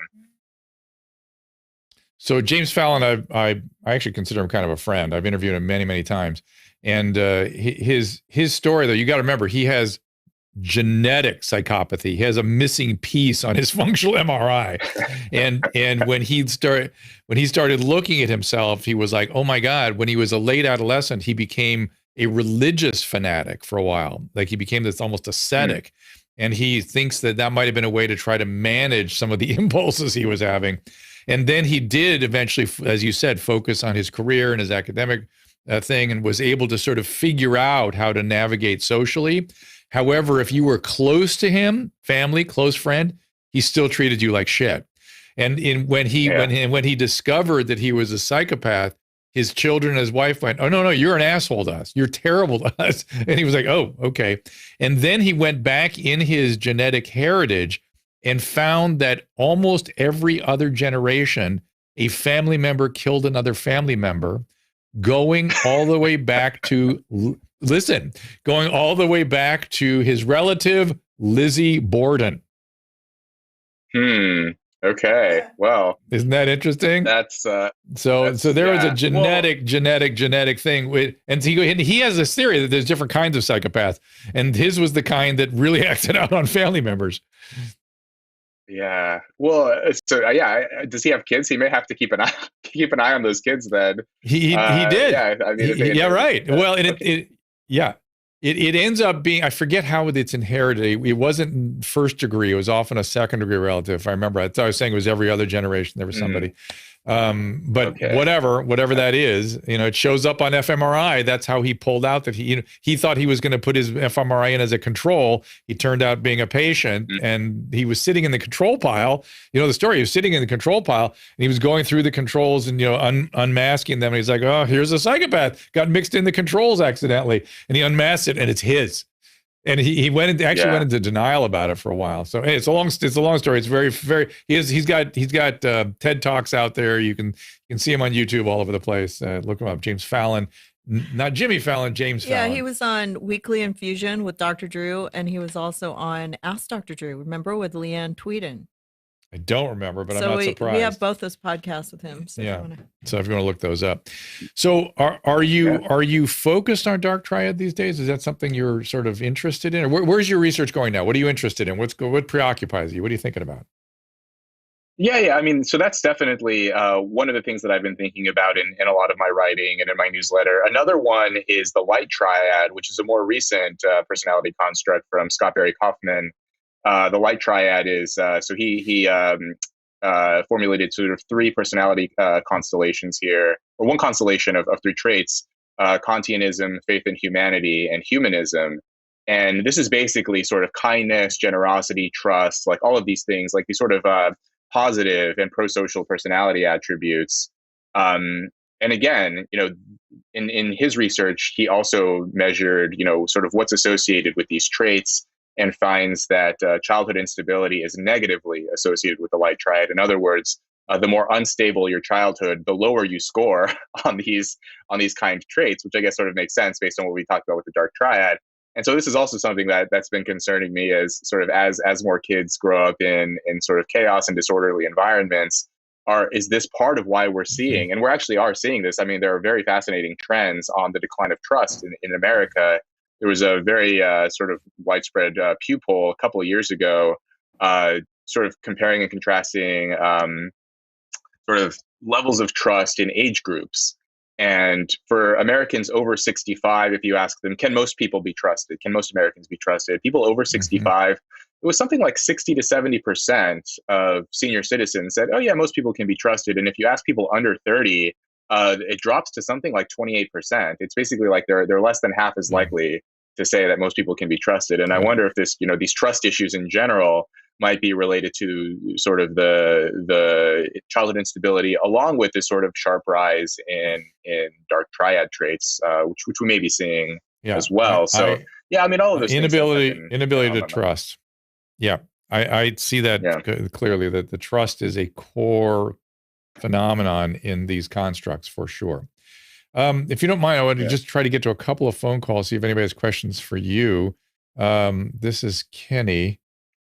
So James Fallon, I actually consider him kind of a friend. I've interviewed him many, many times. And his story, though, you got to remember, he has genetic psychopathy. He has a missing piece on his functional MRI. And when he started looking at himself, he was like, oh my God, when he was a late adolescent, he became a religious fanatic for a while. Like he became this almost ascetic. And he thinks that might have been a way to try to manage some of the impulses he was having. And then he did eventually, as you said, focus on his career and his academic thing, and was able to sort of figure out how to navigate socially. However, if you were close to him, family, close friend, he still treated you like shit. And when he discovered that he was a psychopath, his children and his wife went, oh, no, you're an asshole to us. You're terrible to us. And he was like, oh, okay. And then he went back in his genetic heritage and found that almost every other generation, a family member killed another family member, going all the way back to, going all the way back to his relative, Lizzie Borden. Okay. Well, isn't that interesting? So there was a genetic thing and he has this theory that there's different kinds of psychopaths, and his was the kind that really acted out on family members. Yeah. Well, does he have kids? He may have to keep an eye on those kids then. He did. Yeah. I mean, right. Well, it ends up being, I forget how it's inherited. It wasn't first degree. It was often a second degree relative. If I remember, I thought I was saying it was every other generation. There was somebody. But whatever that is, it shows up on fMRI. That's how he pulled out that he thought he was going to put his fMRI in as a control. He turned out being a patient, and he was sitting in the control pile. The story, he was sitting in the control pile, and he was going through the controls and, unmasking them. And he's like, oh, here's a psychopath, got mixed in the controls accidentally. And he unmasked it, and it's his. And he went into denial about it for a while. So hey, it's a long story. It's very, very. He's got TED Talks out there. You can see him on YouTube all over the place. Look him up, James Fallon, not Jimmy Fallon, James Fallon. Yeah, he was on Weekly Infusion with Dr. Drew, and he was also on Ask Dr. Drew. Remember, with Leanne Tweeden. I don't remember, but I'm not surprised. We have both those podcasts with him. So so if you want to look those up. So are you focused on Dark Triad these days? Is that something you're sort of interested in? Or where's your research going now? What are you interested in? What preoccupies you? What are you thinking about? Yeah. I mean, so that's definitely one of the things that I've been thinking about in a lot of my writing and in my newsletter. Another one is the Light Triad, which is a more recent personality construct from Scott Barry Kaufman. The Light Triad is so he formulated sort of three personality constellations here, or one constellation of three traits: Kantianism, faith in humanity, and humanism. And this is basically sort of kindness, generosity, trust, like all of these things, like these sort of positive and pro-social personality attributes. And again, in his research, he also measured, sort of what's associated with these traits, and finds that childhood instability is negatively associated with the Light Triad. In other words, the more unstable your childhood, the lower you score on these kind of traits, which I guess sort of makes sense based on what we talked about with the Dark Triad. And so this is also something that's been concerning me as sort of as more kids grow up in sort of chaos and disorderly environments. Is this part of why we're seeing, and we're actually are seeing this? I mean, there are very fascinating trends on the decline of trust in America. There was a very sort of widespread Pew poll a couple of years ago, sort of comparing and contrasting sort of levels of trust in age groups. And for Americans over 65, if you ask them, can most people be trusted? Can most Americans be trusted? People over 65, it was something like 60 to 70% of senior citizens said, oh yeah, most people can be trusted. And if you ask people under 30, it drops to something like 28%. It's basically like they're less than half as likely to say that most people can be trusted. And I wonder if this, these trust issues in general might be related to sort of the childhood instability, along with this sort of sharp rise in dark triad traits, which we may be seeing as well. I mean, all of those inability things to trust. Yeah, I see that clearly, that the trust is a core phenomenon in these constructs for sure. If you don't mind, I want to just try to get to a couple of phone calls, see if anybody has questions for you. This is Kenny.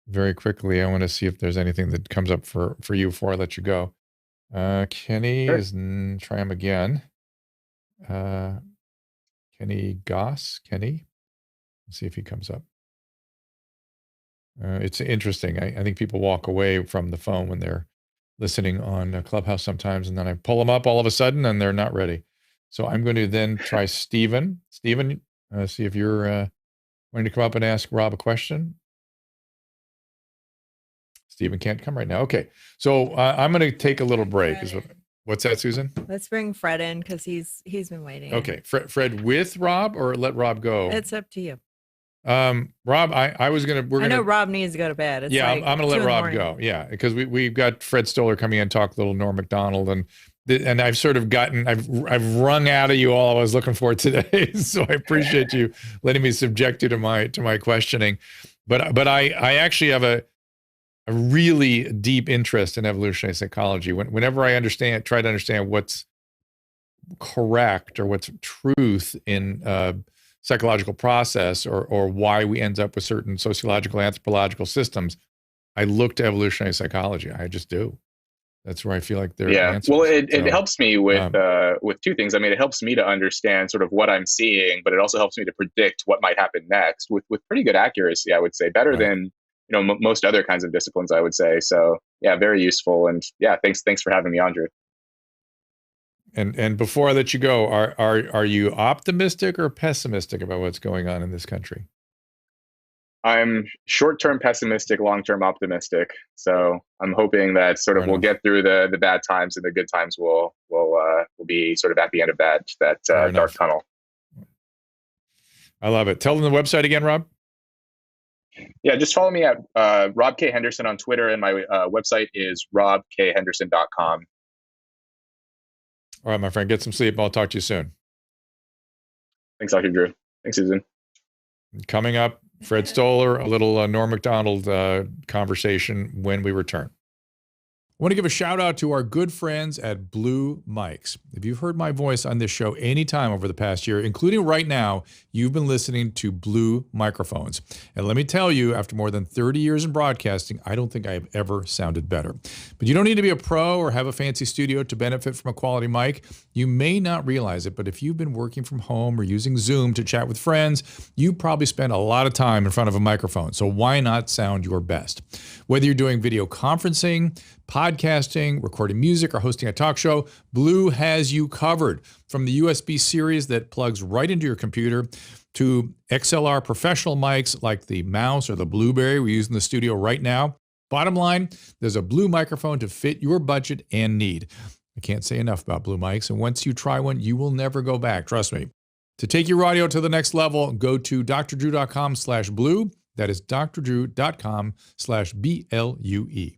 Very quickly, I want to see if there's anything that comes up for you before I let you go. Kenny is, try him again. Kenny Goss, Kenny. Let's see if he comes up. It's interesting. I think people walk away from the phone when they're listening on Clubhouse sometimes, and then I pull them up all of a sudden and they're not ready. So I'm going to then try Stephen. Stephen, see if you're wanting to come up and ask Rob a question. Stephen can't come right now. Okay. So I'm going to take a little break. What's that, Susan? Let's bring Fred in because he's been waiting. Okay. Fred with Rob, or let Rob go? It's up to you. Rob, I know Rob needs to go to bed. It's I'm going to let Rob go. Yeah. Because we've got Fred Stoller coming in, talk a little Norm Macdonald, and I've sort of I've wrung out of you all I was looking for today. So I appreciate you letting me subject you to my questioning. But I actually have a really deep interest in evolutionary psychology. Whenever I try to understand what's correct or what's truth in psychological process, or why we end up with certain sociological, anthropological systems, I look to evolutionary psychology. I just do. That's where I feel like there are answers. Well, it helps me with two things. I mean, it helps me to understand sort of what I'm seeing, but it also helps me to predict what might happen next with pretty good accuracy, I would say, better than most other kinds of disciplines, I would say. So yeah, very useful. And yeah, thanks for having me on, Drew. And before I let you go, are you optimistic or pessimistic about what's going on in this country? I'm short-term pessimistic, long-term optimistic. So I'm hoping that we'll get through the bad times, and the good times will be sort of at the end of that dark tunnel. I love it. Tell them the website again, Rob. Yeah, just follow me at Rob K. Henderson on Twitter, and my website is robkhenderson.com. All right, my friend, get some sleep. I'll talk to you soon. Thanks, Dr. Drew. Thanks, Susan. Coming up, Fred Stoller, a little Norm Macdonald conversation when we return. I want to give a shout out to our good friends at Blue Mics. If you've heard my voice on this show anytime over the past year, including right now, you've been listening to Blue microphones. And let me tell you, after more than 30 years in broadcasting, I don't think I have ever sounded better. But you don't need to be a pro or have a fancy studio to benefit from a quality mic. You may not realize it, but if you've been working from home or using Zoom to chat with friends, you probably spend a lot of time in front of a microphone. So why not sound your best? Whether you're doing video conferencing, podcasting, recording music, or hosting a talk show, Blue has you covered. From the USB series that plugs right into your computer to XLR professional mics like the Mouse or the Blueberry we use in the studio right now. Bottom line, there's a Blue microphone to fit your budget and need. I can't say enough about Blue mics, and once you try one, you will never go back. Trust me. To take your audio to the next level, go to drdrew.com/blue. That is drdrew.com/BLUE.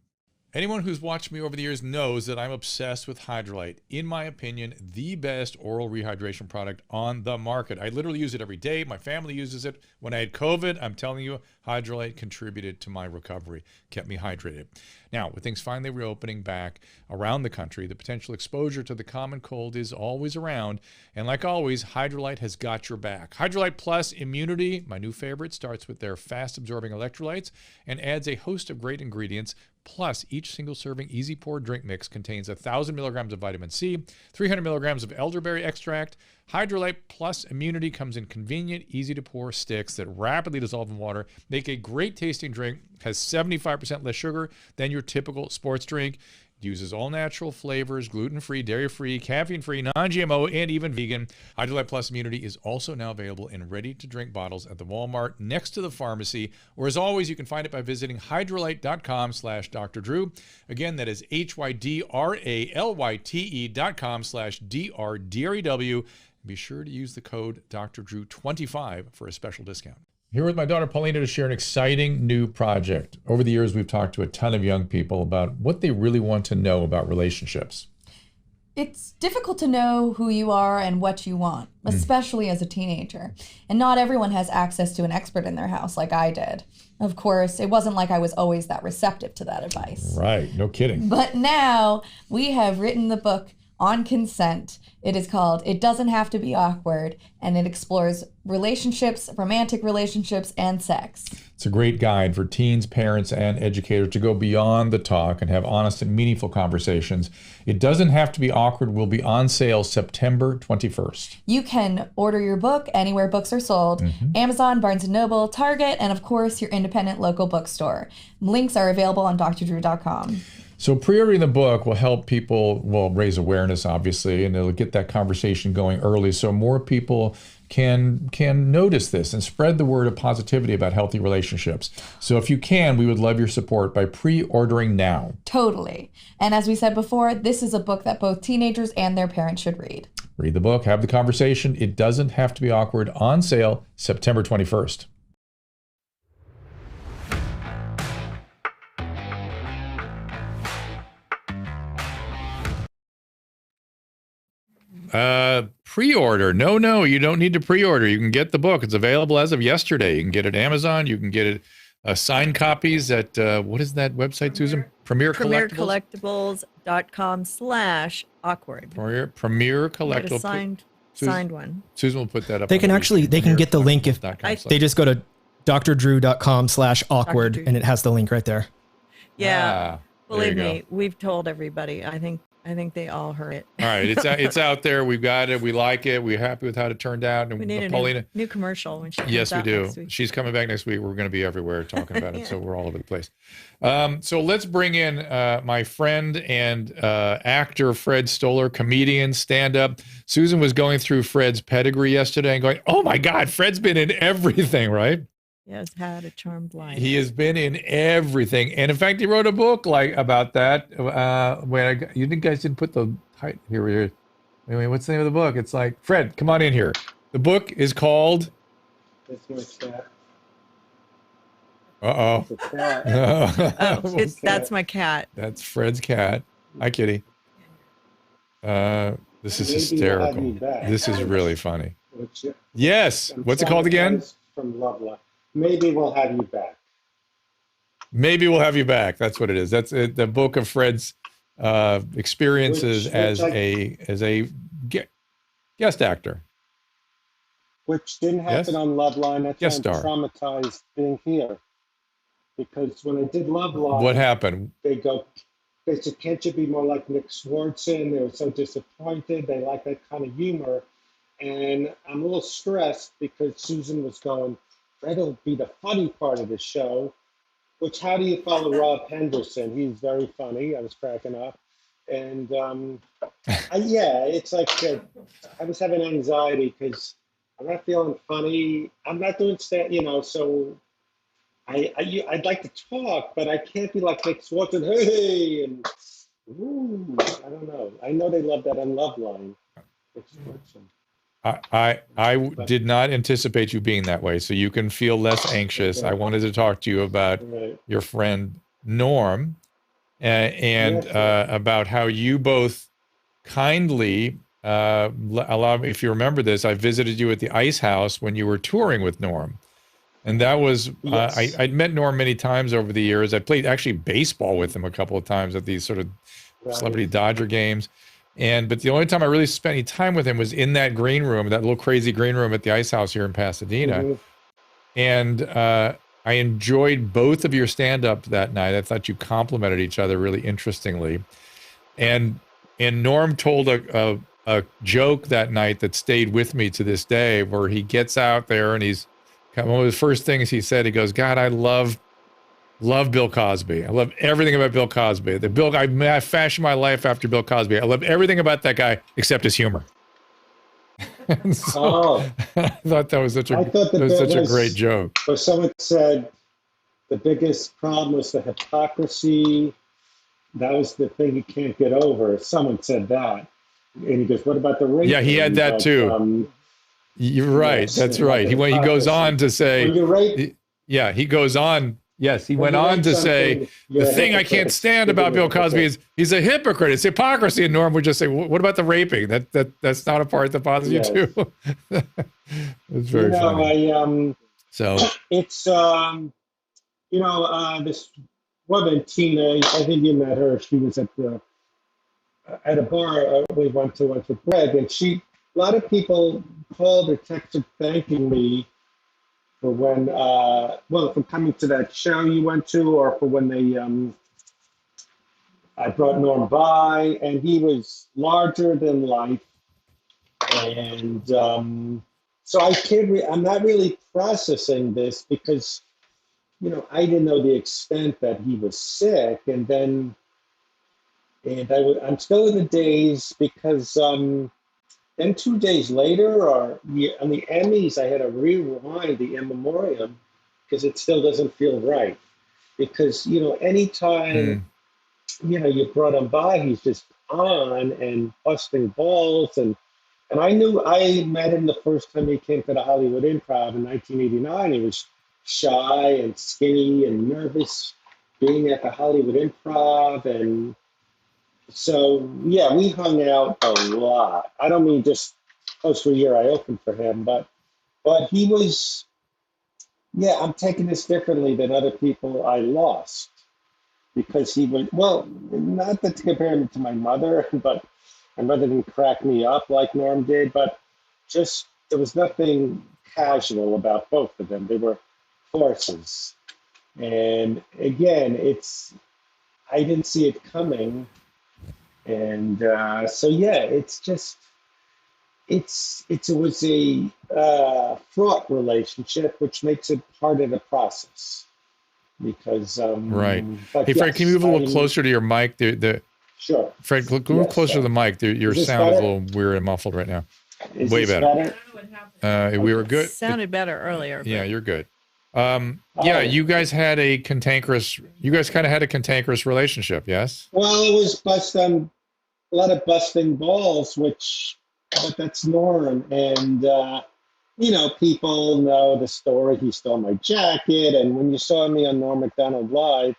Anyone who's watched me over the years knows that I'm obsessed with Hydrolyte. In my opinion, the best oral rehydration product on the market. I literally use it every day. My family uses it. When I had COVID, I'm telling you, Hydrolyte contributed to my recovery, kept me hydrated. Now, with things finally reopening back around the country, the potential exposure to the common cold is always around. And like always, Hydrolyte has got your back. Hydrolyte Plus Immunity, my new favorite, starts with their fast-absorbing electrolytes and adds a host of great ingredients. Plus, each single serving easy pour drink mix contains 1,000 milligrams of vitamin C, 300 milligrams of elderberry extract. Hydrolyte Plus Immunity comes in convenient, easy to pour sticks that rapidly dissolve in water, make a great tasting drink, has 75% less sugar than your typical sports drink. Uses all natural flavors, gluten-free, dairy-free, caffeine-free, non-GMO, and even vegan. Hydrolyte Plus Immunity is also now available in ready-to-drink bottles at the Walmart next to the pharmacy. Or as always, you can find it by visiting hydrolyte.com/drdrew. Again, that is HYDRALYTE.com/DRDREW. Be sure to use the code Dr. Drew 25 for a special discount. Here with my daughter Paulina to share an exciting new project. Over the years, we've talked to a ton of young people about what they really want to know about relationships. It's difficult to know who you are and what you want, especially as a teenager. And not everyone has access to an expert in their house like I did. Of course, it wasn't like I was always that receptive to that advice. Right, no kidding. But now we have written the book on consent. It is called It Doesn't Have to Be Awkward, and it explores relationships, romantic relationships, and sex. It's a great guide for teens, parents, and educators to go beyond the talk and have honest and meaningful conversations. It Doesn't Have to Be Awkward will be on sale September 21st. You can order your book anywhere books are sold, Amazon, Barnes & Noble, Target, and of course your independent local bookstore. Links are available on drdrew.com. So pre-ordering the book will help people, well, raise awareness, obviously, and it'll get that conversation going early so more people can notice this and spread the word of positivity about healthy relationships. So if you can, we would love your support by pre-ordering now. Totally. And as we said before, this is a book that both teenagers and their parents should read. Read the book, have the conversation. It Doesn't Have to Be Awkward, on sale September 21st. Pre-order. No, you don't need to pre-order. You can get the book. It's available as of yesterday. You can get it at Amazon. You can get it signed copies at, what is that website, Susan? Premier Collectibles? PremierCollectibles.com/awkward. Premier Collectibles. Signed one. Susan will put that up. They can get the link if they just go to drdrew.com/awkward and it has the link right there. Yeah. Believe me, we've told everybody. I think they all heard it. All right, it's out there. We've got it. We like it. We're happy with how it turned out. And we need Paulina, new commercial when she comes yes, we out do. next week. She's coming back next week. We're going to be everywhere talking about it, so we're all over the place. So let's bring in my friend and actor Fred Stoller, comedian, stand-up. Susan was going through Fred's pedigree yesterday and going, "Oh my God, Fred's been in everything, right?" He has had a charmed life. He has been in everything, and in fact, he wrote a book about that. You guys didn't put the here. Wait, what's the name of the book? It's like, Fred, come on in here. The book is called. That's my cat. Uh-oh. It's a cat. That's my cat. That's Fred's cat. Hi, kitty. This is hysterical. This is really funny. Yes. What's it called again? From Lovelock. Maybe we'll have you back. Maybe we'll have you back. That's what it is. That's it, the book of Fred's experiences as a guest actor. Which didn't happen on Loveline. That's Guest why I'm star. traumatized being here. Because when I did Loveline, What happened? they said, can't you be more like Nick Swartzen? They were so disappointed. They like that kind of humor. And I'm a little stressed because Susan was going, Fred'll be the funny part of the show. Which, how do you follow Rob Henderson? He's very funny. I was cracking up. And it's like I was having anxiety because I'm not feeling funny. I'm not doing so I'd like to talk, but I can't be like Nick Swartzen, hey, and ooh, I don't know. I know they love that on Loveline. Nick Swartzen. I did not anticipate you being that way, so you can feel less anxious. I wanted to talk to you about your friend Norm and about how you both kindly allow me, if you remember this, I visited you at the Ice House when you were touring with Norm. And that was, I'd met Norm many times over the years. I played actually baseball with him a couple of times at these sort of celebrity Dodger games. But the only time I really spent any time with him was in that green room, that little crazy green room at the Ice House here in Pasadena. Mm-hmm. And I enjoyed both of your stand-up that night. I thought you complimented each other really interestingly. And Norm told a joke that night that stayed with me to this day, where he gets out there and one of the first things he said, he goes, God, I love Bill Cosby. I love everything about Bill Cosby. I fashioned my life after Bill Cosby. I love everything about that guy except his humor. I thought that was such a great joke. So someone said the biggest problem was the hypocrisy. That was the thing you can't get over. Someone said that. And he goes, what about the rape? Yeah, he had that too. You're right. Yes, That's right. He goes on to say, when you rape, he goes on. Yes, he when went you on rape to something, say, you're the a thing I hypocrite. can't stand You're about a Bill Cosby hypocrite. is he's a hypocrite. It's hypocrisy. And Norm would just say, what about the raping? That's not a part that bothers Yes. you too. It's very funny. So it's this woman Tina. I think you met her. She was at a bar we went to with Greg, and a lot of people called or texted thanking me for when for coming to that show you went to, or for when they I brought Norm by, and he was larger than life. And so I'm not really processing this because, I didn't know the extent that he was sick. And I'm still in the daze because then 2 days later, on the Emmys, I had to rewind the in memoriam because it still doesn't feel right. Because, anytime, you brought him by, he's just on and busting balls. And I knew I met him the first time he came to the Hollywood Improv in 1989. He was shy and skinny and nervous being at the Hollywood Improv. And so, yeah, we hung out a lot. I don't mean just close to a year I opened for him, but he was, I'm taking this differently than other people I lost. Because he would, not to compare him to my mother, but my mother didn't crack me up like Norm did, but just there was nothing casual about both of them. They were forces. And again, I didn't see it coming. And it's just, it was a fraught relationship, which makes it part of the process. Because right. Hey, Fred, can you move a little closer to your mic? Sure. Fred, move closer to the mic. Your sound is a little weird and muffled right now. Way better. We were good. Sounded better earlier. Yeah, you're good. You guys had a cantankerous. You guys kind of had a cantankerous relationship, yes? Well, it was a lot of busting balls, but that's Norm, and people know the story. He stole my jacket. And when you saw me on Norm Macdonald Live,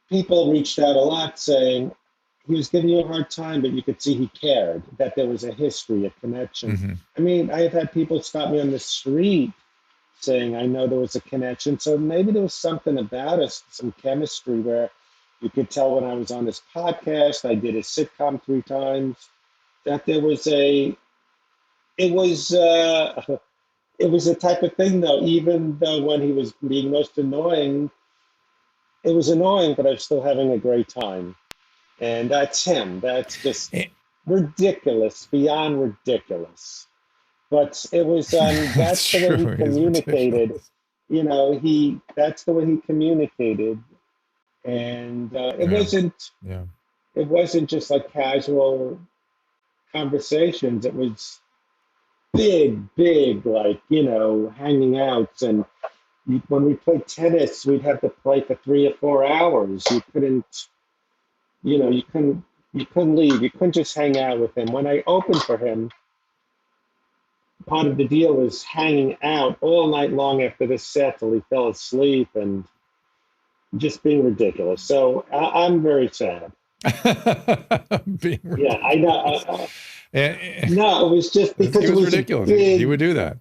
people reached out a lot saying he was giving you a hard time, but you could see he cared, that there was a history, a connection. Mm-hmm. I mean, I have had people stop me on the street saying, I know there was a connection. So maybe there was something about us, some chemistry where you could tell when I was on this podcast, I did a sitcom 3 times, that there was it was a type of thing, though, even though when he was being most annoying, it was annoying, but I was still having a great time. And that's him. That's just ridiculous, beyond ridiculous. But it was, that's the way he communicated. That's the way he communicated. And it wasn't just like casual conversations. It was big, like, hanging out. And when we played tennis, we'd have to play for 3 or 4 hours. You couldn't leave. You couldn't just hang out with him. When I opened for him, part of the deal was hanging out all night long after the set till he fell asleep and just being ridiculous. So I'm very sad. Yeah, I know. No, it was just because it was ridiculous. He would do that.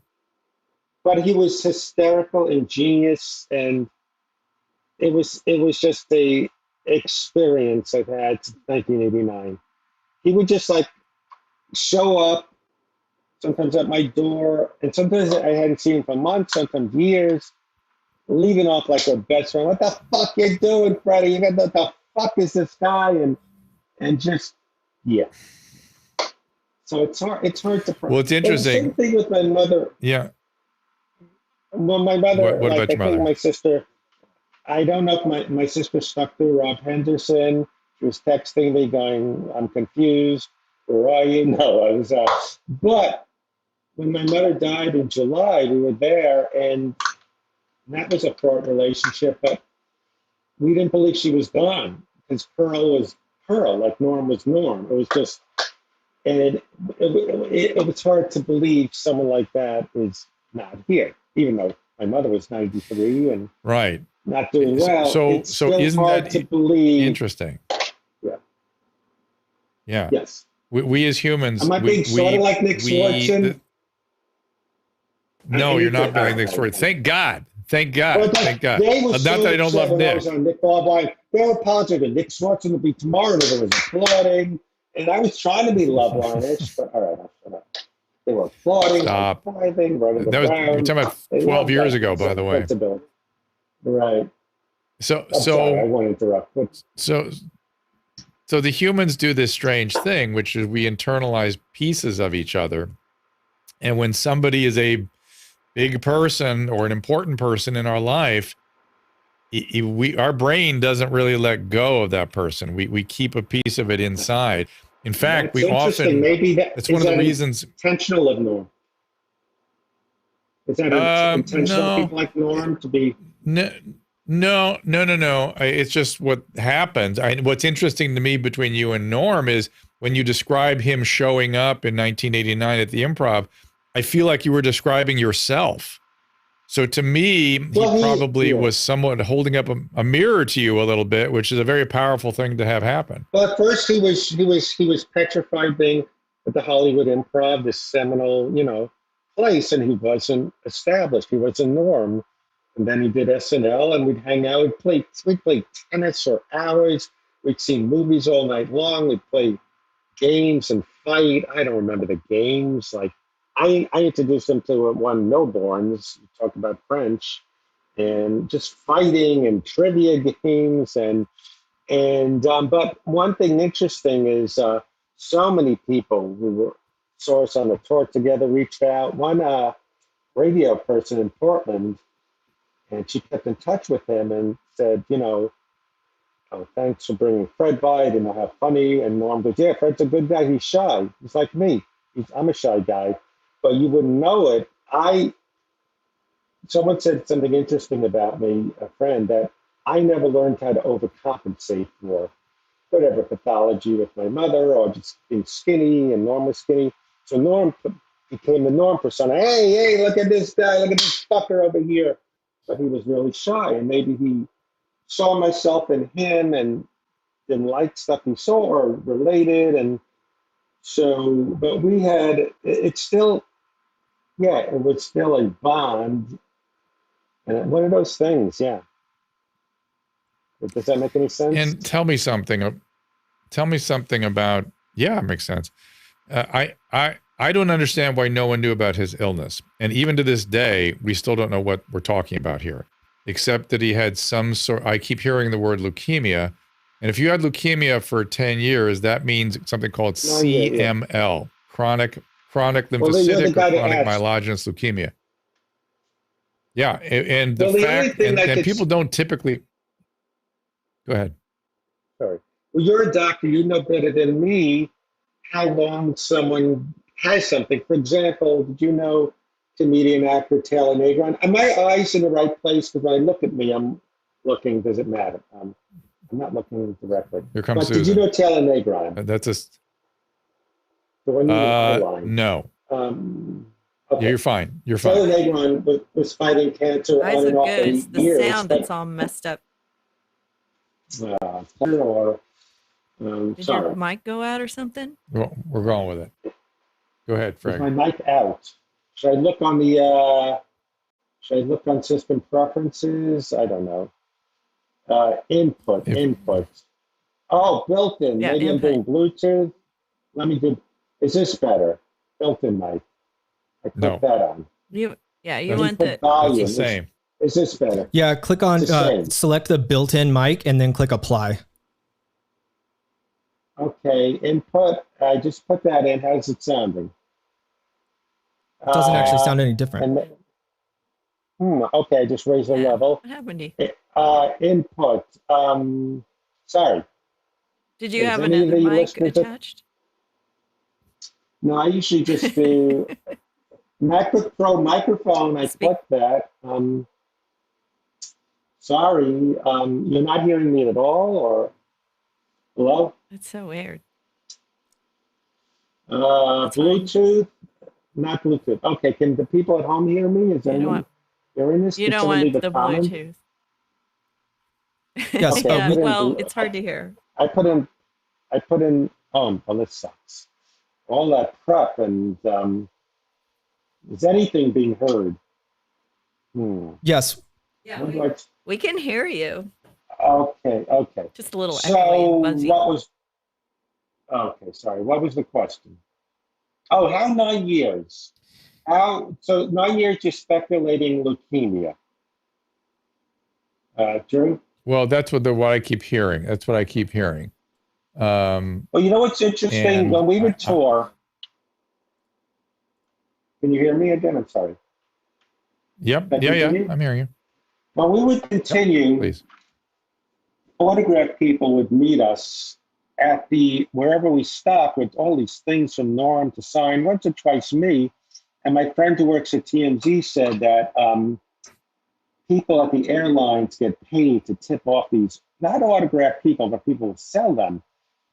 But he was hysterical and genius, and it was just the experience I've had since 1989. He would just like show up, sometimes at my door, and sometimes I hadn't seen him for months, sometimes years, leaving off like a best friend. What the fuck you doing, Freddie? What the fuck is this guy? And just, yeah. So it's hard to. Well, it's interesting. Same thing with my mother. Yeah. Well, my mother, what about your mother? My sister, I don't know if my sister stuck through Rob Henderson. She was texting me going, I'm confused. Where are you? No, I was but when my mother died in July, we were there, and that was a fraught relationship, but we didn't believe she was gone because Pearl was Pearl, like Norm was Norm. It was just, And it was hard to believe someone like that was not here, even though my mother was 93 and right, not doing well. So it's still isn't hard that to believe. interesting? Yeah. Yeah. Yes. We as humans, am I being sort of like Nick Swartzen? No, you're not being Nick Swartzen. Thank God. Thank God. Thank God. They were Not that I don't love Nick. I was on Nick Ballby. They were apologizing. Nick Swartzen would be tomorrow, and there was applauding. And I was trying to be Loveline-ish, but all right, I'll shut up. They were applauding, Stop. driving, running That was, around. you're talking about 12 years ago, by the way. Right. So sorry, I won't interrupt. So the humans do this strange thing, which is we internalize pieces of each other. And when somebody is a big person or an important person in our life, our brain doesn't really let go of that person. We keep a piece of it inside. In fact, we often, maybe that's one of the reasons. Intentional of Norm. Is that intentional people like Norm to be? No. It's just what happens. What's interesting to me between you and Norm is when you describe him showing up in 1989 at the Improv, I feel like you were describing yourself. So to me, he probably was somewhat holding up a mirror to you a little bit, which is a very powerful thing to have happen. Well, at first he was petrified being at the Hollywood Improv, this seminal, place, and he wasn't established. He was a Norm. And then he did SNL, and we'd hang out. We'd play tennis for hours. We'd see movies all night long. We'd play games and fight. I don't remember the games. Like I introduced him to one No Borns, talk about French, and just fighting and trivia games. But one thing interesting is so many people who saw us on the tour together reached out. One radio person in Portland. And she kept in touch with him and said, oh, thanks for bringing Fred by. I didn't know how funny. And Norm goes, yeah, Fred's a good guy. He's shy. He's like me. I'm a shy guy. But you wouldn't know it. Someone said something interesting about me, a friend, that I never learned how to overcompensate for whatever pathology with my mother or just being skinny, and Norm was skinny. So Norm became the Norm persona. Hey, look at this guy. Look at this fucker over here. But he was really shy, and maybe he saw myself in him and didn't like stuff he saw or related. And so, but it was still a bond. And one of those things, yeah. Does that make any sense? And tell me something about, yeah, it makes sense. I don't understand why no one knew about his illness. And even to this day, we still don't know what we're talking about here, except that he had some sort, I keep hearing the word leukemia. And if you had leukemia for 10 years, that means something called CML, chronic lymphocytic or chronic myelogenous leukemia. Yeah. And the fact, and people don't typically, go ahead. Sorry. Well, you're a doctor, you know better than me how long someone has something. For example, did you know comedian actor Taylor Negron? Are my eyes in the right place? Because when I look at me, I'm looking. Does it matter? I'm not looking directly. Here comes But Susan. did you know Taylor Negron? That's The one you no. Okay. Yeah, you're fine. You're fine. Taylor Negron was fighting cancer Eyes on and are off good. for It's the years. sound that's all messed up. Did Sorry. your mic go out or something? Well, we're going with it. Go ahead, Is Frank. my mic out? Should I look on the? Should I look on system preferences? I don't know. Input. Oh, built-in. Yeah, Maybe input. I'm doing Bluetooth. Let me do. Is this better? Built-in mic. I click that on. You Let me want put the volume. It's the same. Is this better? Yeah, click on, It's the same. select the built-in mic and then click apply. Okay, input. I just put that in. How's it sounding? It doesn't actually sound any different. Okay, I just raised the level. What happened to you? Input. Sorry. Did you have Is any of another the mic listeners attached? No, I usually just do MacBook Pro microphone. I Speak. put that. Sorry, you're not hearing me at all, or hello? That's so weird. That's fine. Bluetooth, not Bluetooth. Okay, can the people at home hear me? Is You don't anyone want, hearing this? you Can don't someone leave want a the comment? Bluetooth. Yes. Okay, Yeah, I put in, well, it's hard to hear. I put in, oh, well, this sucks. All that prep and, is anything being heard? Yes. Yeah, we can hear you. Okay. Just a little So echoey and buzzy. what was the question? Oh, how 9 years? So 9 years you're speculating leukemia. Drew? Well, that's what I keep hearing. That's what I keep hearing. Well, you know what's interesting? When we would tour, can you hear me again? I'm sorry. Yep. Yeah. I'm hearing you. When we would continue, Please. autograph people would meet us at wherever we stopped with all these things from Norm to sign, once or twice me. And my friend who works at TMZ said that people at the airlines get paid to tip off these, not autograph people, but people who sell them.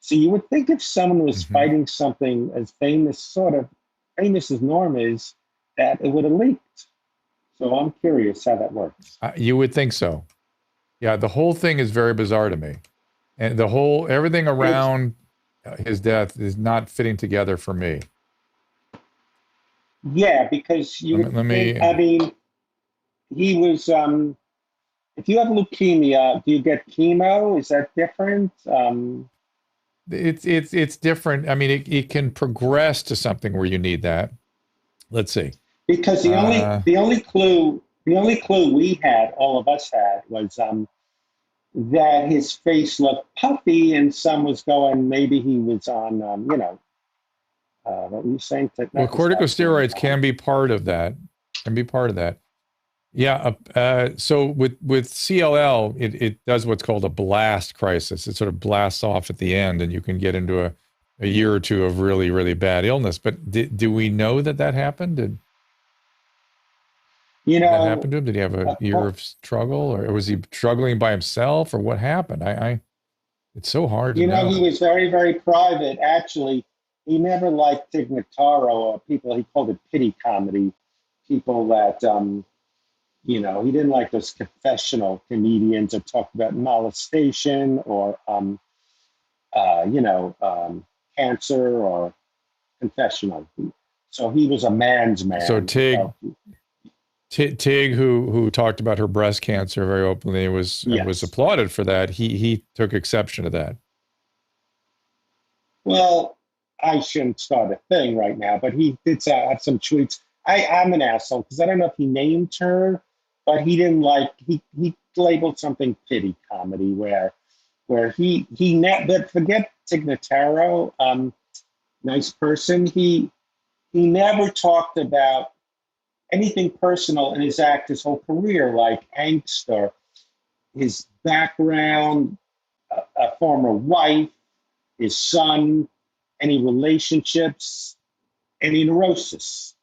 So you would think if someone was fighting something as famous as Norm is, that it would have leaked. So I'm curious how that works. You would think so. Yeah, the whole thing is very bizarre to me. And everything around his death is not fitting together for me. Yeah, because he was, if you have leukemia, do you get chemo? Is that different? It's different. I mean, it can progress to something where you need that. Let's see. Because the only clue we had, all of us had, was that his face looked puffy, and some was going, maybe he was on, what were you saying? Well, corticosteroids can be part of that. Yeah. So with CLL, it does what's called a blast crisis. It sort of blasts off at the end, and you can get into a year or two of really, really bad illness. But do we know that happened? Did that happen to him? Did he have a year of struggle, or was he struggling by himself, or what happened? It's so hard to know. He was very, very private. Actually, he never liked Tignataro or people. He called it pity comedy. People that, he didn't like those confessional comedians that talked about molestation or, cancer or confessional. So he was a man's man. So Tig, who talked about her breast cancer very openly, was applauded for that. He took exception to that. Well, I shouldn't start a thing right now, but he did have some tweets. I'm an asshole because I don't know if he named her, but he didn't like. He labeled something pity comedy where he but forget Tignataro, nice person. He never talked about anything personal in his his whole career, like angst or his background, a former wife, his son, any relationships, any neurosis.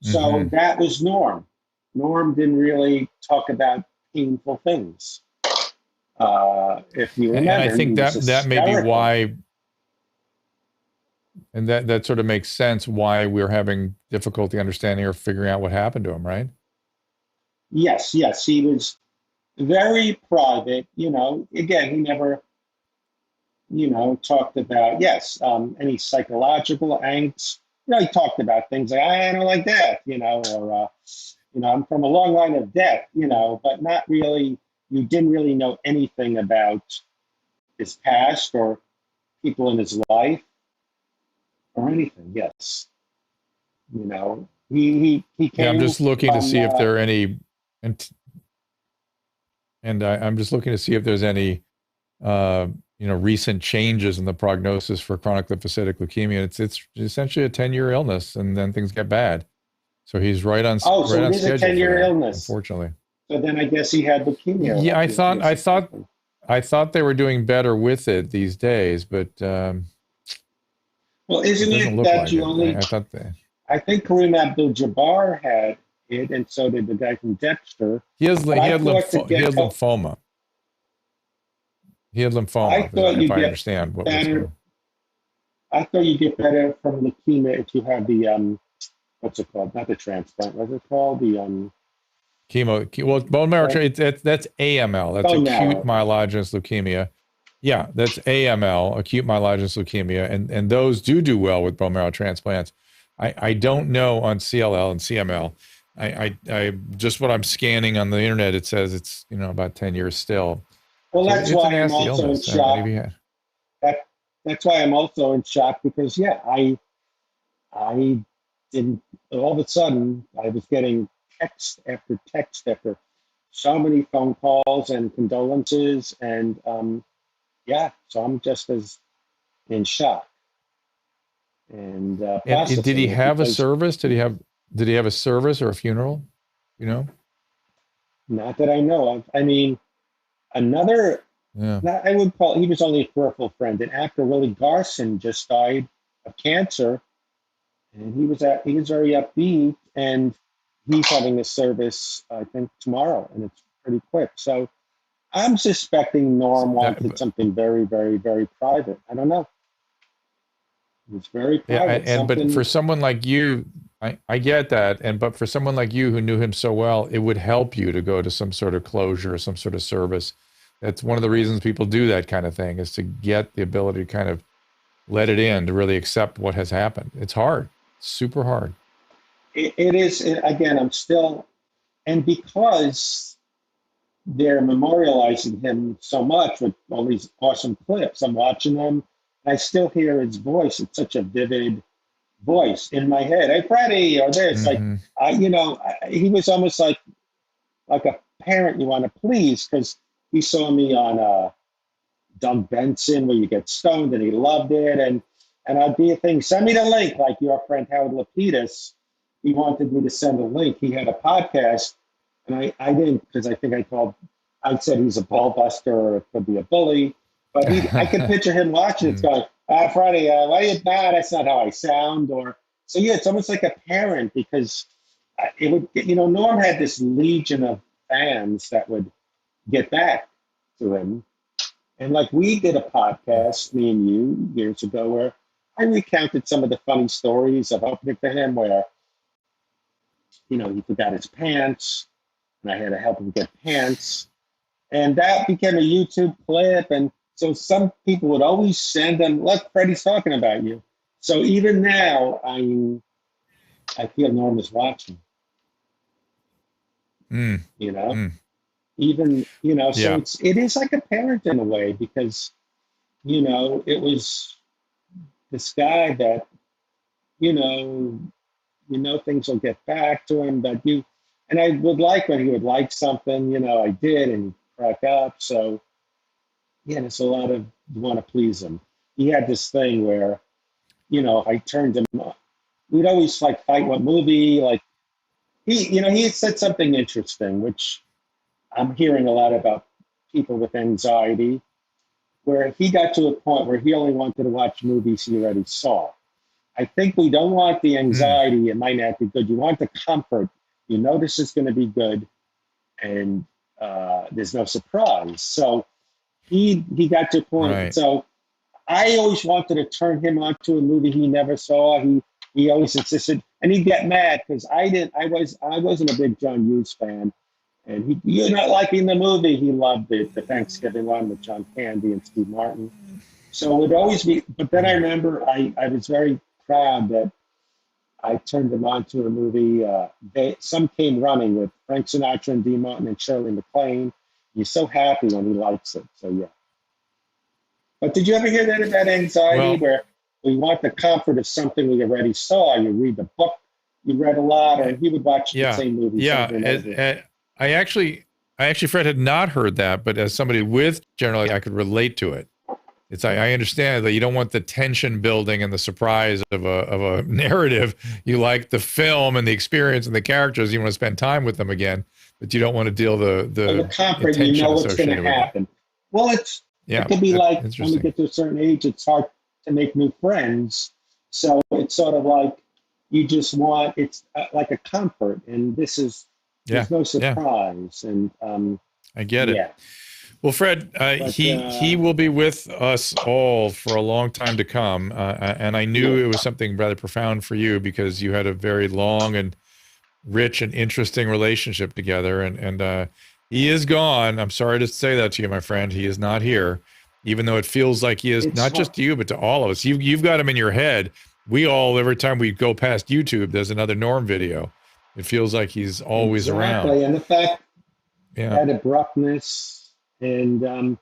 So that was Norm. Norm didn't really talk about painful things. If you remember, and I think that may be why. And that sort of makes sense why we're having difficulty understanding or figuring out what happened to him, right? Yes. He was very private. Again, he never, talked about, any psychological angst. He talked about things like, I don't like death, or, I'm from a long line of death, but not really, you didn't really know anything about his past or people in his life. Or anything, yes. He came. Yeah, I'm just looking to see if there are any, and I'm just looking to see if there's any, recent changes in the prognosis for chronic lymphocytic leukemia. It's essentially a 10-year illness, and then things get bad. So he's right on. Oh, so right it is a 10-year illness, unfortunately. So then I guess he had leukemia. Yeah, I thought they were doing better with it these days, but. Well, isn't it that you only? I think Kareem Abdul-Jabbar had it, and so did the guy from Dexter. He had lymphoma. He had lymphoma. I thought if I understand what was going on. I thought you get better from leukemia if you have the what's it called? Not the transplant. What's it called? The Well, bone marrow, that's AML. That's bone acute marrow. myelogenous leukemia. Yeah, that's AML, acute myelogenous leukemia, and those do well with bone marrow transplants. I don't know on CLL and CML. I just what I'm scanning on the internet, it says it's about 10 years still. Well, So that's it's a why I'm nasty also in illness. shock. That's why I'm also in shock because I didn't. All of a sudden, I was getting text after so many phone calls and condolences, and so I'm just as in shock. And did he processing it have a because service? Did he have a service or a funeral? not that I know of. I mean, another. Yeah. I would call he was only a peripheral friend. An actor, Willie Garson, just died of cancer, and he was very upbeat, and he's having a service I think tomorrow, and it's pretty quick. So I'm suspecting Norm wanted something very, very, very private. I don't know. It's very private. Yeah, but for someone like you, I get that, but for someone like you who knew him so well, it would help you to go to some sort of closure, some sort of service. That's one of the reasons people do that kind of thing, is to get the ability to kind of let it in, to really accept what has happened. It's hard, super hard. It is. Again, I'm still, and because they're memorializing him so much with all these awesome clips, I'm watching them. I still hear his voice. It's such a vivid voice in my head. Hey, Freddie, or this. Mm-hmm. He was almost like a parent you want to please, because he saw me on Doug Benson, where you get stoned, and he loved it. And I'd be a thing, send me the link, like your friend Howard Lapidus. He wanted me to send a link. He had a podcast, and I didn't, because I think I said he's a ball buster or it could be a bully. But I could picture him watching it going, Freddie, why you not? That's not how I sound. So yeah, it's almost like a parent, because it would, Norm had this legion of fans that would get back to him. And like we did a podcast, me and you, years ago, where I recounted some of the funny stories of opening for him, where, he forgot his pants, and I had to help him get pants. And that became a YouTube clip. And so some people would always send them, look, Freddie's talking about you. So even now, I feel Norm is watching. Even, so it is like a parent in a way, because, it was this guy that, things will get back to him, but and I would like when he would like something, I did, and he'd crack up. So, yeah, there's a lot of, you want to please him. He had this thing where, if I turned him on, we'd always fight what movie, he had said something interesting, which I'm hearing a lot about people with anxiety, where he got to a point where he only wanted to watch movies he already saw. I think we don't want the anxiety. It might not be good. You want the comfort. This is going to be good, and there's no surprise. So he got to a point. Right. So I always wanted to turn him on to a movie he never saw. He always insisted, and he'd get mad because I wasn't a big John Hughes fan. And you're not liking the movie. He loved it, the Thanksgiving one with John Candy and Steve Martin. So it would always be, but then I remember I was very proud that I turned him on to a movie. Some Came Running with Frank Sinatra and Dean Martin and Shirley MacLaine. You're so happy when he likes it. So yeah. But did you ever hear that about anxiety, where we want the comfort of something we already saw? You read the book you read a lot, or he would watch the same movie. Yeah. I actually, Fred, had not heard that, but as somebody with generally, I could relate to it. I understand that you don't want the tension building and the surprise of a narrative. You like the film and the experience and the characters. You want to spend time with them again, but you don't want to deal the comfort. You know what's going to happen. Well, it could be like when you get to a certain age, it's hard to make new friends. So it's sort of like you just want, it's like a comfort, and this is. There's no surprise. And I get it. Yeah. Well, Fred, he will be with us all for a long time to come, and I knew it was something rather profound for you because you had a very long and rich and interesting relationship together, and he is gone. I'm sorry to say that to you, my friend. He is not here, even though it feels like he is, not just to you, but to all of us. You've got him in your head. We all, every time we go past YouTube, there's another Norm video. It feels like he's always around. And the fact that abruptness. And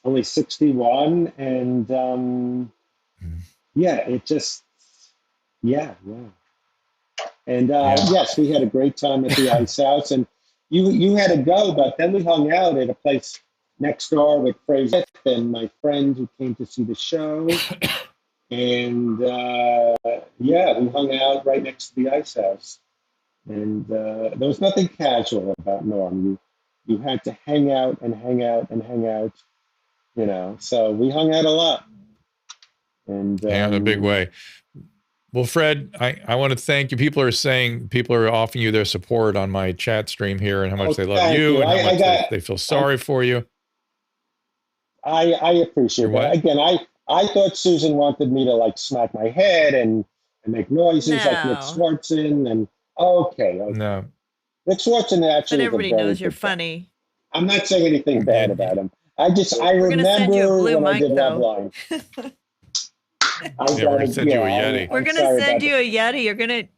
only 61, and it just and yes, we had a great time at the Ice House, and you had to go, but then we hung out at a place next door with Fraser and my friend who came to see the show, and we hung out right next to the Ice House, and there was nothing casual about Norm. You had to hang out and hang out and hang out, so we hung out a lot. And in a big way. Well, Fred, I want to thank you. People are offering you their support on my chat stream here and how much they love you and how much they feel sorry for you. I appreciate that. Again, I thought Susan wanted me to like smack my head and make noises like Nick Swartzen and okay. No. Nick Swartzen actually. But everybody knows you're funny. I'm not saying anything bad about him. I remember when I did Love Line. We're going to send you a Yeti. We're going to send you a Yeti.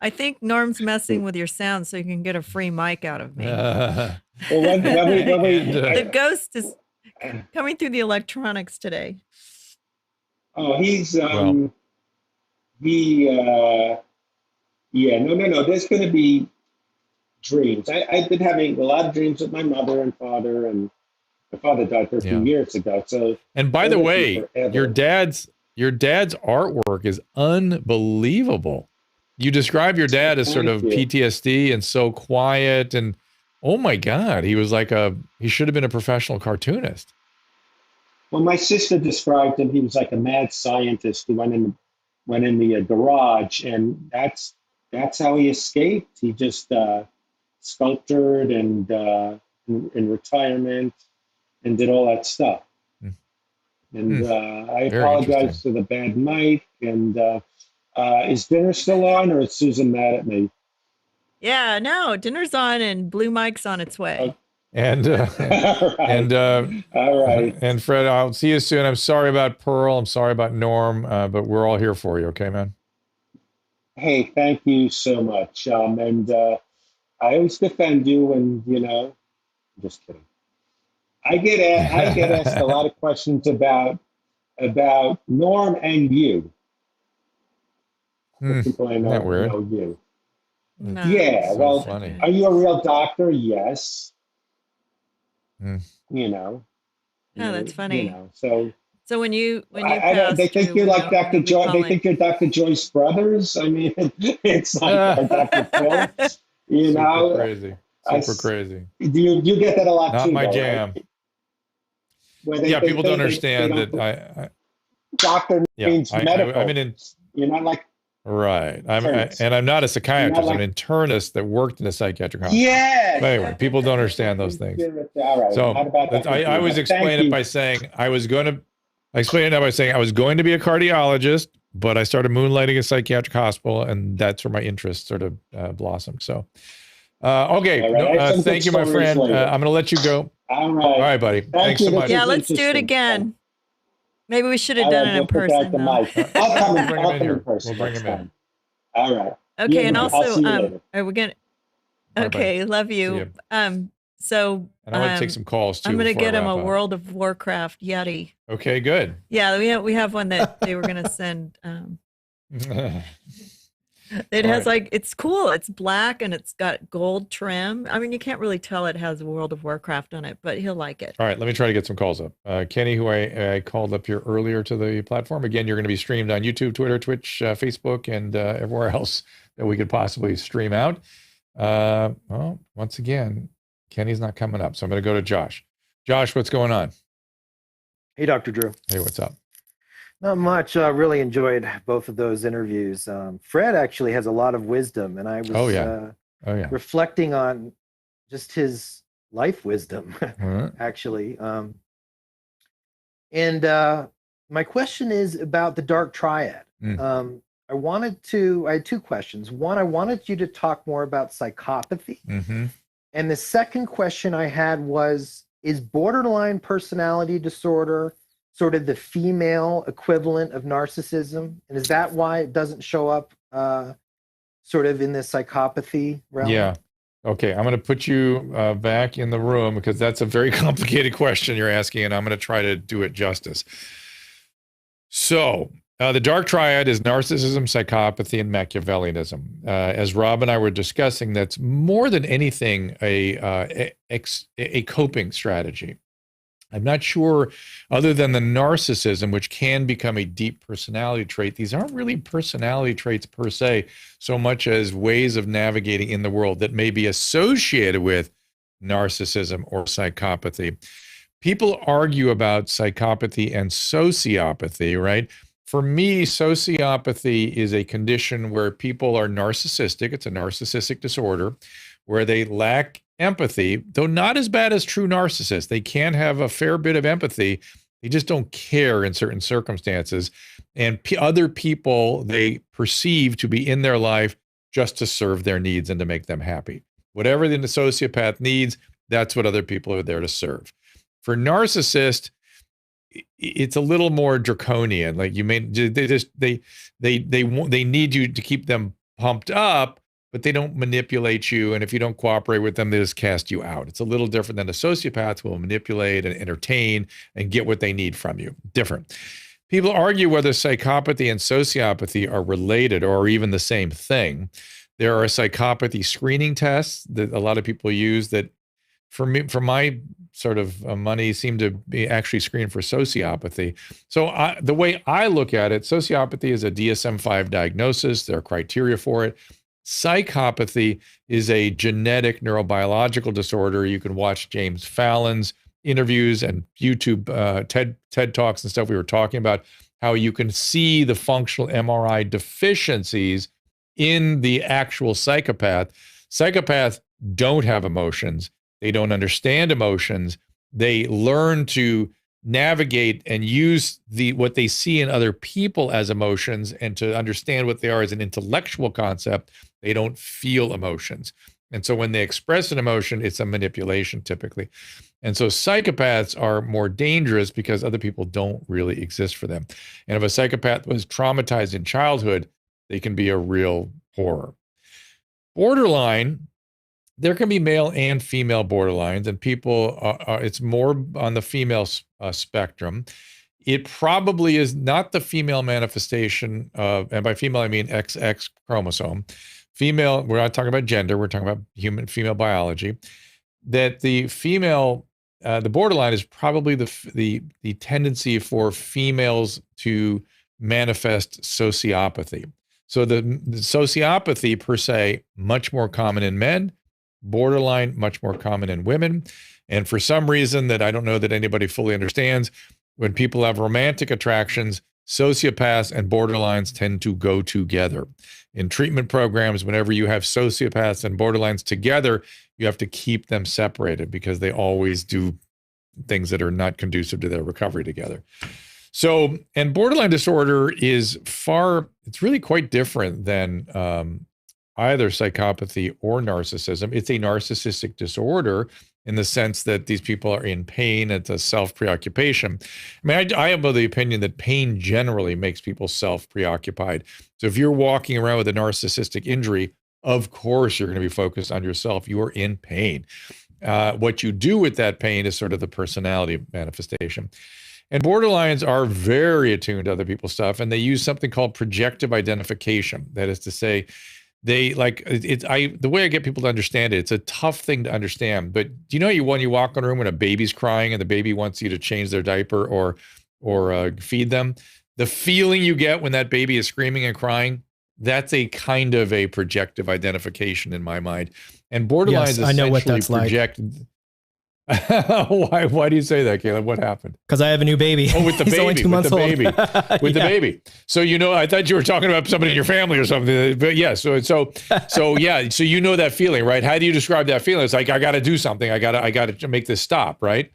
I think Norm's messing with your sound so you can get a free mic out of me. The ghost is coming through the electronics today. Oh, he's, no. There's going to be dreams. I've been having a lot of dreams with my mother and father, and my father died 13 years ago. So, and by the way, your dad's artwork is unbelievable. You describe your dad as sort of PTSD and so quiet, and oh my God, he was he should have been a professional cartoonist. Well, my sister described him. He was like a mad scientist who went in the garage, and that's how he escaped. He just sculptured and in retirement and did all that stuff. And I apologize for the bad mic. And is dinner still on, or is Susan mad at me? Yeah, no, dinner's on and blue mic's on its way. And all right. And Fred, I'll see you soon. I'm sorry about Pearl. I'm sorry about Norm, but we're all here for you. Okay, man. Hey, thank you so much. And I always defend you, and I'm just kidding. I get asked a lot of questions about Norm and you. People I know know you. No. Yeah, so well, funny. Are you a real doctor? Yes. Oh, that's funny. So when you they think you're like Dr. Joyce. They think you're Dr. Joyce Brothers. I mean, it's like Dr. Phil. Super crazy. Super crazy. You get that a lot Not too. my though, jam. Right? People don't understand that doctor means medical. I'm an you're not like right. I'm not a psychiatrist. I'm an internist that worked in a psychiatric hospital. Yeah. But anyway, people don't understand those things. All right. So I always explain it by saying I was going to be a cardiologist, but I started moonlighting a psychiatric hospital, and that's where my interest sort of blossomed. So, okay. Right. Thank you, my friend. I'm going to let you go. All right. All right, buddy. Thanks so much. Yeah, let's do it again. Maybe we should have done it in person. I'll come in, We'll bring him in here. person. We'll bring him in. All right. Okay, and I'll also, see you later. are we gonna? Bye-bye. Okay, love you. So And I want to take some calls too. I'm gonna before I get him wrap a up. World of Warcraft Yeti. Okay, good. Yeah, we have one that they were gonna send. It has it's cool. It's black and it's got gold trim. I mean, you can't really tell it has World of Warcraft on it, but he'll like it. All right, let me try to get some calls up. Kenny, who I called up here earlier to the platform. Again, you're going to be streamed on YouTube, Twitter, Twitch, Facebook, and everywhere else that we could possibly stream out. Well, once again, Kenny's not coming up, so I'm going to go to Josh. Josh, what's going on? Hey, Dr. Drew. Hey, what's up? Not much. Really enjoyed both of those interviews. Fred actually has a lot of wisdom, and I was reflecting on just his life wisdom, Right. actually. And my question is about the Dark Triad. I had two questions. One, I wanted you to talk more about psychopathy. Mm-hmm. And the second question I had was, is borderline personality disorder sort of the female equivalent of narcissism? And is that why it doesn't show up sort of in the psychopathy realm? Yeah. Okay. I'm going to put you back in the room because that's a very complicated question you're asking, and I'm going to try to do it justice. So, the Dark Triad is narcissism, psychopathy, and Machiavellianism. As Rob and I were discussing, that's more than anything a coping strategy. I'm not sure, other than the narcissism, which can become a deep personality trait, these aren't really personality traits per se, so much as ways of navigating in the world that may be associated with narcissism or psychopathy. People argue about psychopathy and sociopathy, right? For me, sociopathy is a condition where people are narcissistic. It's a narcissistic disorder where they lack empathy, though not as bad as true narcissists. They can have a fair bit of empathy. They just don't care in certain circumstances. And other people they perceive to be in their life just to serve their needs and to make them happy. Whatever the sociopath needs, that's what other people are there to serve. For narcissist, it's a little more draconian. Like they need you to keep them pumped up, but they don't manipulate you. And if you don't cooperate with them, they just cast you out. It's a little different than a sociopath who will manipulate and entertain and get what they need from you. Different. People argue whether psychopathy and sociopathy are related or even the same thing. There are psychopathy screening tests that a lot of people use that, for me, for my sort of money, seem to be actually screened for sociopathy. So the way I look at it, sociopathy is a DSM-5 diagnosis. There are criteria for it. Psychopathy is a genetic neurobiological disorder. You can watch James Fallon's interviews and YouTube TED Talks and stuff. We were talking about how you can see the functional MRI deficiencies in the actual psychopath. Psychopaths don't have emotions. They don't understand emotions. They learn to navigate and use what they see in other people as emotions, and to understand what they are as an intellectual concept. They don't feel emotions. And so when they express an emotion, it's a manipulation typically. And so psychopaths are more dangerous because other people don't really exist for them. And if a psychopath was traumatized in childhood, they can be a real horror. Borderline, there can be male and female borderlines, and people it's more on the female spectrum. It probably is not the female manifestation of, and by female I mean XX chromosome. Female, we're not talking about gender, we're talking about female biology. That the female, the borderline is probably the tendency for females to manifest sociopathy. So the sociopathy per se, much more common in men. Borderline, much more common in women. And for some reason that I don't know that anybody fully understands, when people have romantic attractions, sociopaths and borderlines tend to go together. In treatment programs, whenever you have sociopaths and borderlines together, you have to keep them separated because they always do things that are not conducive to their recovery together. So, and borderline disorder is it's really quite different than either psychopathy or narcissism. It's a narcissistic disorder in the sense that these people are in pain. It's a self-preoccupation. I mean, I am of the opinion that pain generally makes people self-preoccupied. So if you're walking around with a narcissistic injury, of course you're going to be focused on yourself. You are in pain. What you do with that pain is sort of the personality manifestation. And borderlines are very attuned to other people's stuff, and they use something called projective identification. That is to say, they like the way I get people to understand it, it's a tough thing to understand. But do you know when you walk in a room when a baby's crying and the baby wants you to change their diaper or feed them, the feeling you get when that baby is screaming and crying, that's a kind of a projective identification in my mind. And borderlines yes, I know what that's like. Why do you say that, Caleb? What happened? Because I have a new baby. Oh, with the He's baby. only 2 months with the old. baby. With the baby. So, I thought you were talking about somebody in your family or something. But yeah, so yeah, so you know that feeling, right? How do you describe that feeling? It's like, I got to do something. I got to make this stop, right?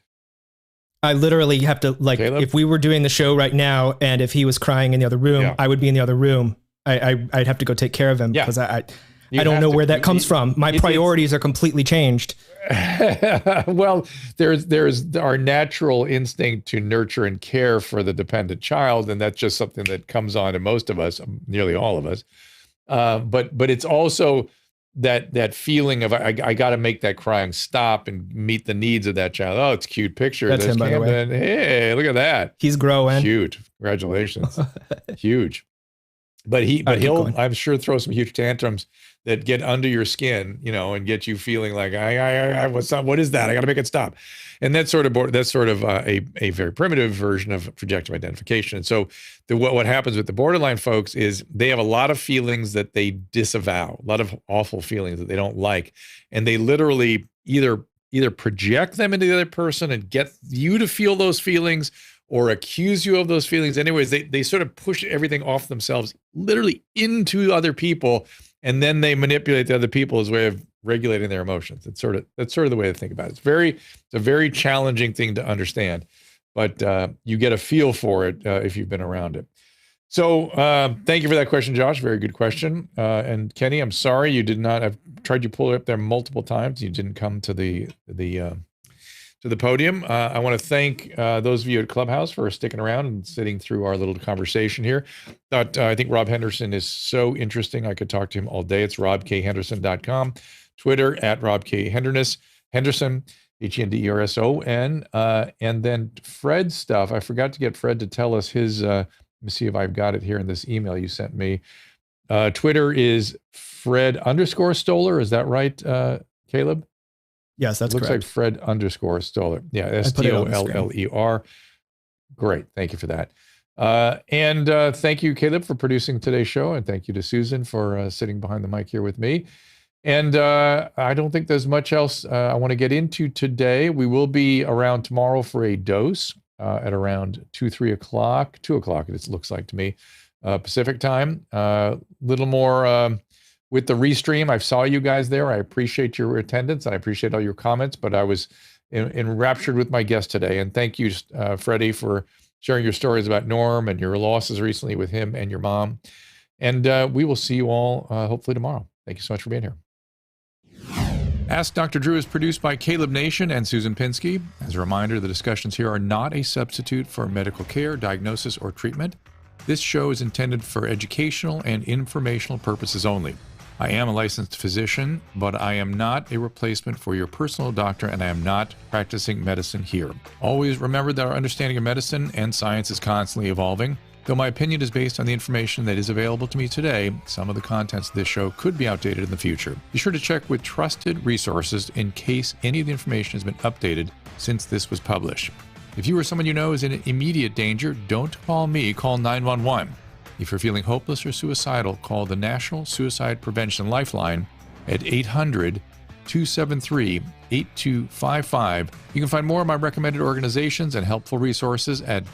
I literally have to, like, Caleb? if we were doing the show right now and if he was crying in the other room, I would be in the other room. I'd have to go take care of him because I don't know where that comes from. My priorities are completely changed. Well, there's our natural instinct to nurture and care for the dependent child, and that's just something that comes on to most of us, nearly all of us. But it's also that feeling of I got to make that crying stop and meet the needs of that child. Oh, it's a cute picture. That's him, by the way. Hey, look at that. He's growing. Huge. Congratulations. Huge. But he'll, I'm sure, throw some huge tantrums that get under your skin, and get you feeling like, what is that? I got to make it stop. And that's sort of a very primitive version of projective identification. And so what happens with the borderline folks is they have a lot of feelings that they disavow, a lot of awful feelings that they don't like. And they literally either project them into the other person and get you to feel those feelings, or accuse you of those feelings. Anyways, they sort of push everything off themselves, literally into other people, and then they manipulate the other people as a way of regulating their emotions. That's sort of the way to think about it. It's a very challenging thing to understand, but you get a feel for it if you've been around it. So thank you for that question, Josh. Very good question. And Kenny, I'm sorry you did not. I've tried to pull it up there multiple times. You didn't come to the podium. I want to thank those of you at Clubhouse for sticking around and sitting through our little conversation here. I think Rob Henderson is so interesting. I could talk to him all day. It's robkhenderson.com. Twitter at robkhenderson, Henderson. And then Fred's stuff. I forgot to get Fred to tell us his, let me see if I've got it here in this email you sent me. Twitter is Fred_Stoller. Is that right, Caleb? Yes, that's looks correct. like Fred_Stoller. Yeah, Stoller. Great. Thank you for that. And thank you, Caleb, for producing today's show. And thank you to Susan for sitting behind the mic here with me. And I don't think there's much else I want to get into today. We will be around tomorrow for a dose at around 2 o'clock, it looks like to me, Pacific time. Little more... with the restream, I saw you guys there. I appreciate your attendance and I appreciate all your comments, but I was enraptured with my guest today. And thank you, Freddie, for sharing your stories about Norm and your losses recently with him and your mom. And we will see you all hopefully tomorrow. Thank you so much for being here. Ask Dr. Drew is produced by Caleb Nation and Susan Pinsky. As a reminder, the discussions here are not a substitute for medical care, diagnosis, or treatment. This show is intended for educational and informational purposes only. I am a licensed physician, but I am not a replacement for your personal doctor, and I am not practicing medicine here. Always remember that our understanding of medicine and science is constantly evolving. Though my opinion is based on the information that is available to me today, some of the contents of this show could be outdated in the future. Be sure to check with trusted resources in case any of the information has been updated since this was published. If you or someone you know is in immediate danger, don't call me, call 911. If you're feeling hopeless or suicidal, call the National Suicide Prevention Lifeline at 800-273-8255. You can find more of my recommended organizations and helpful resources at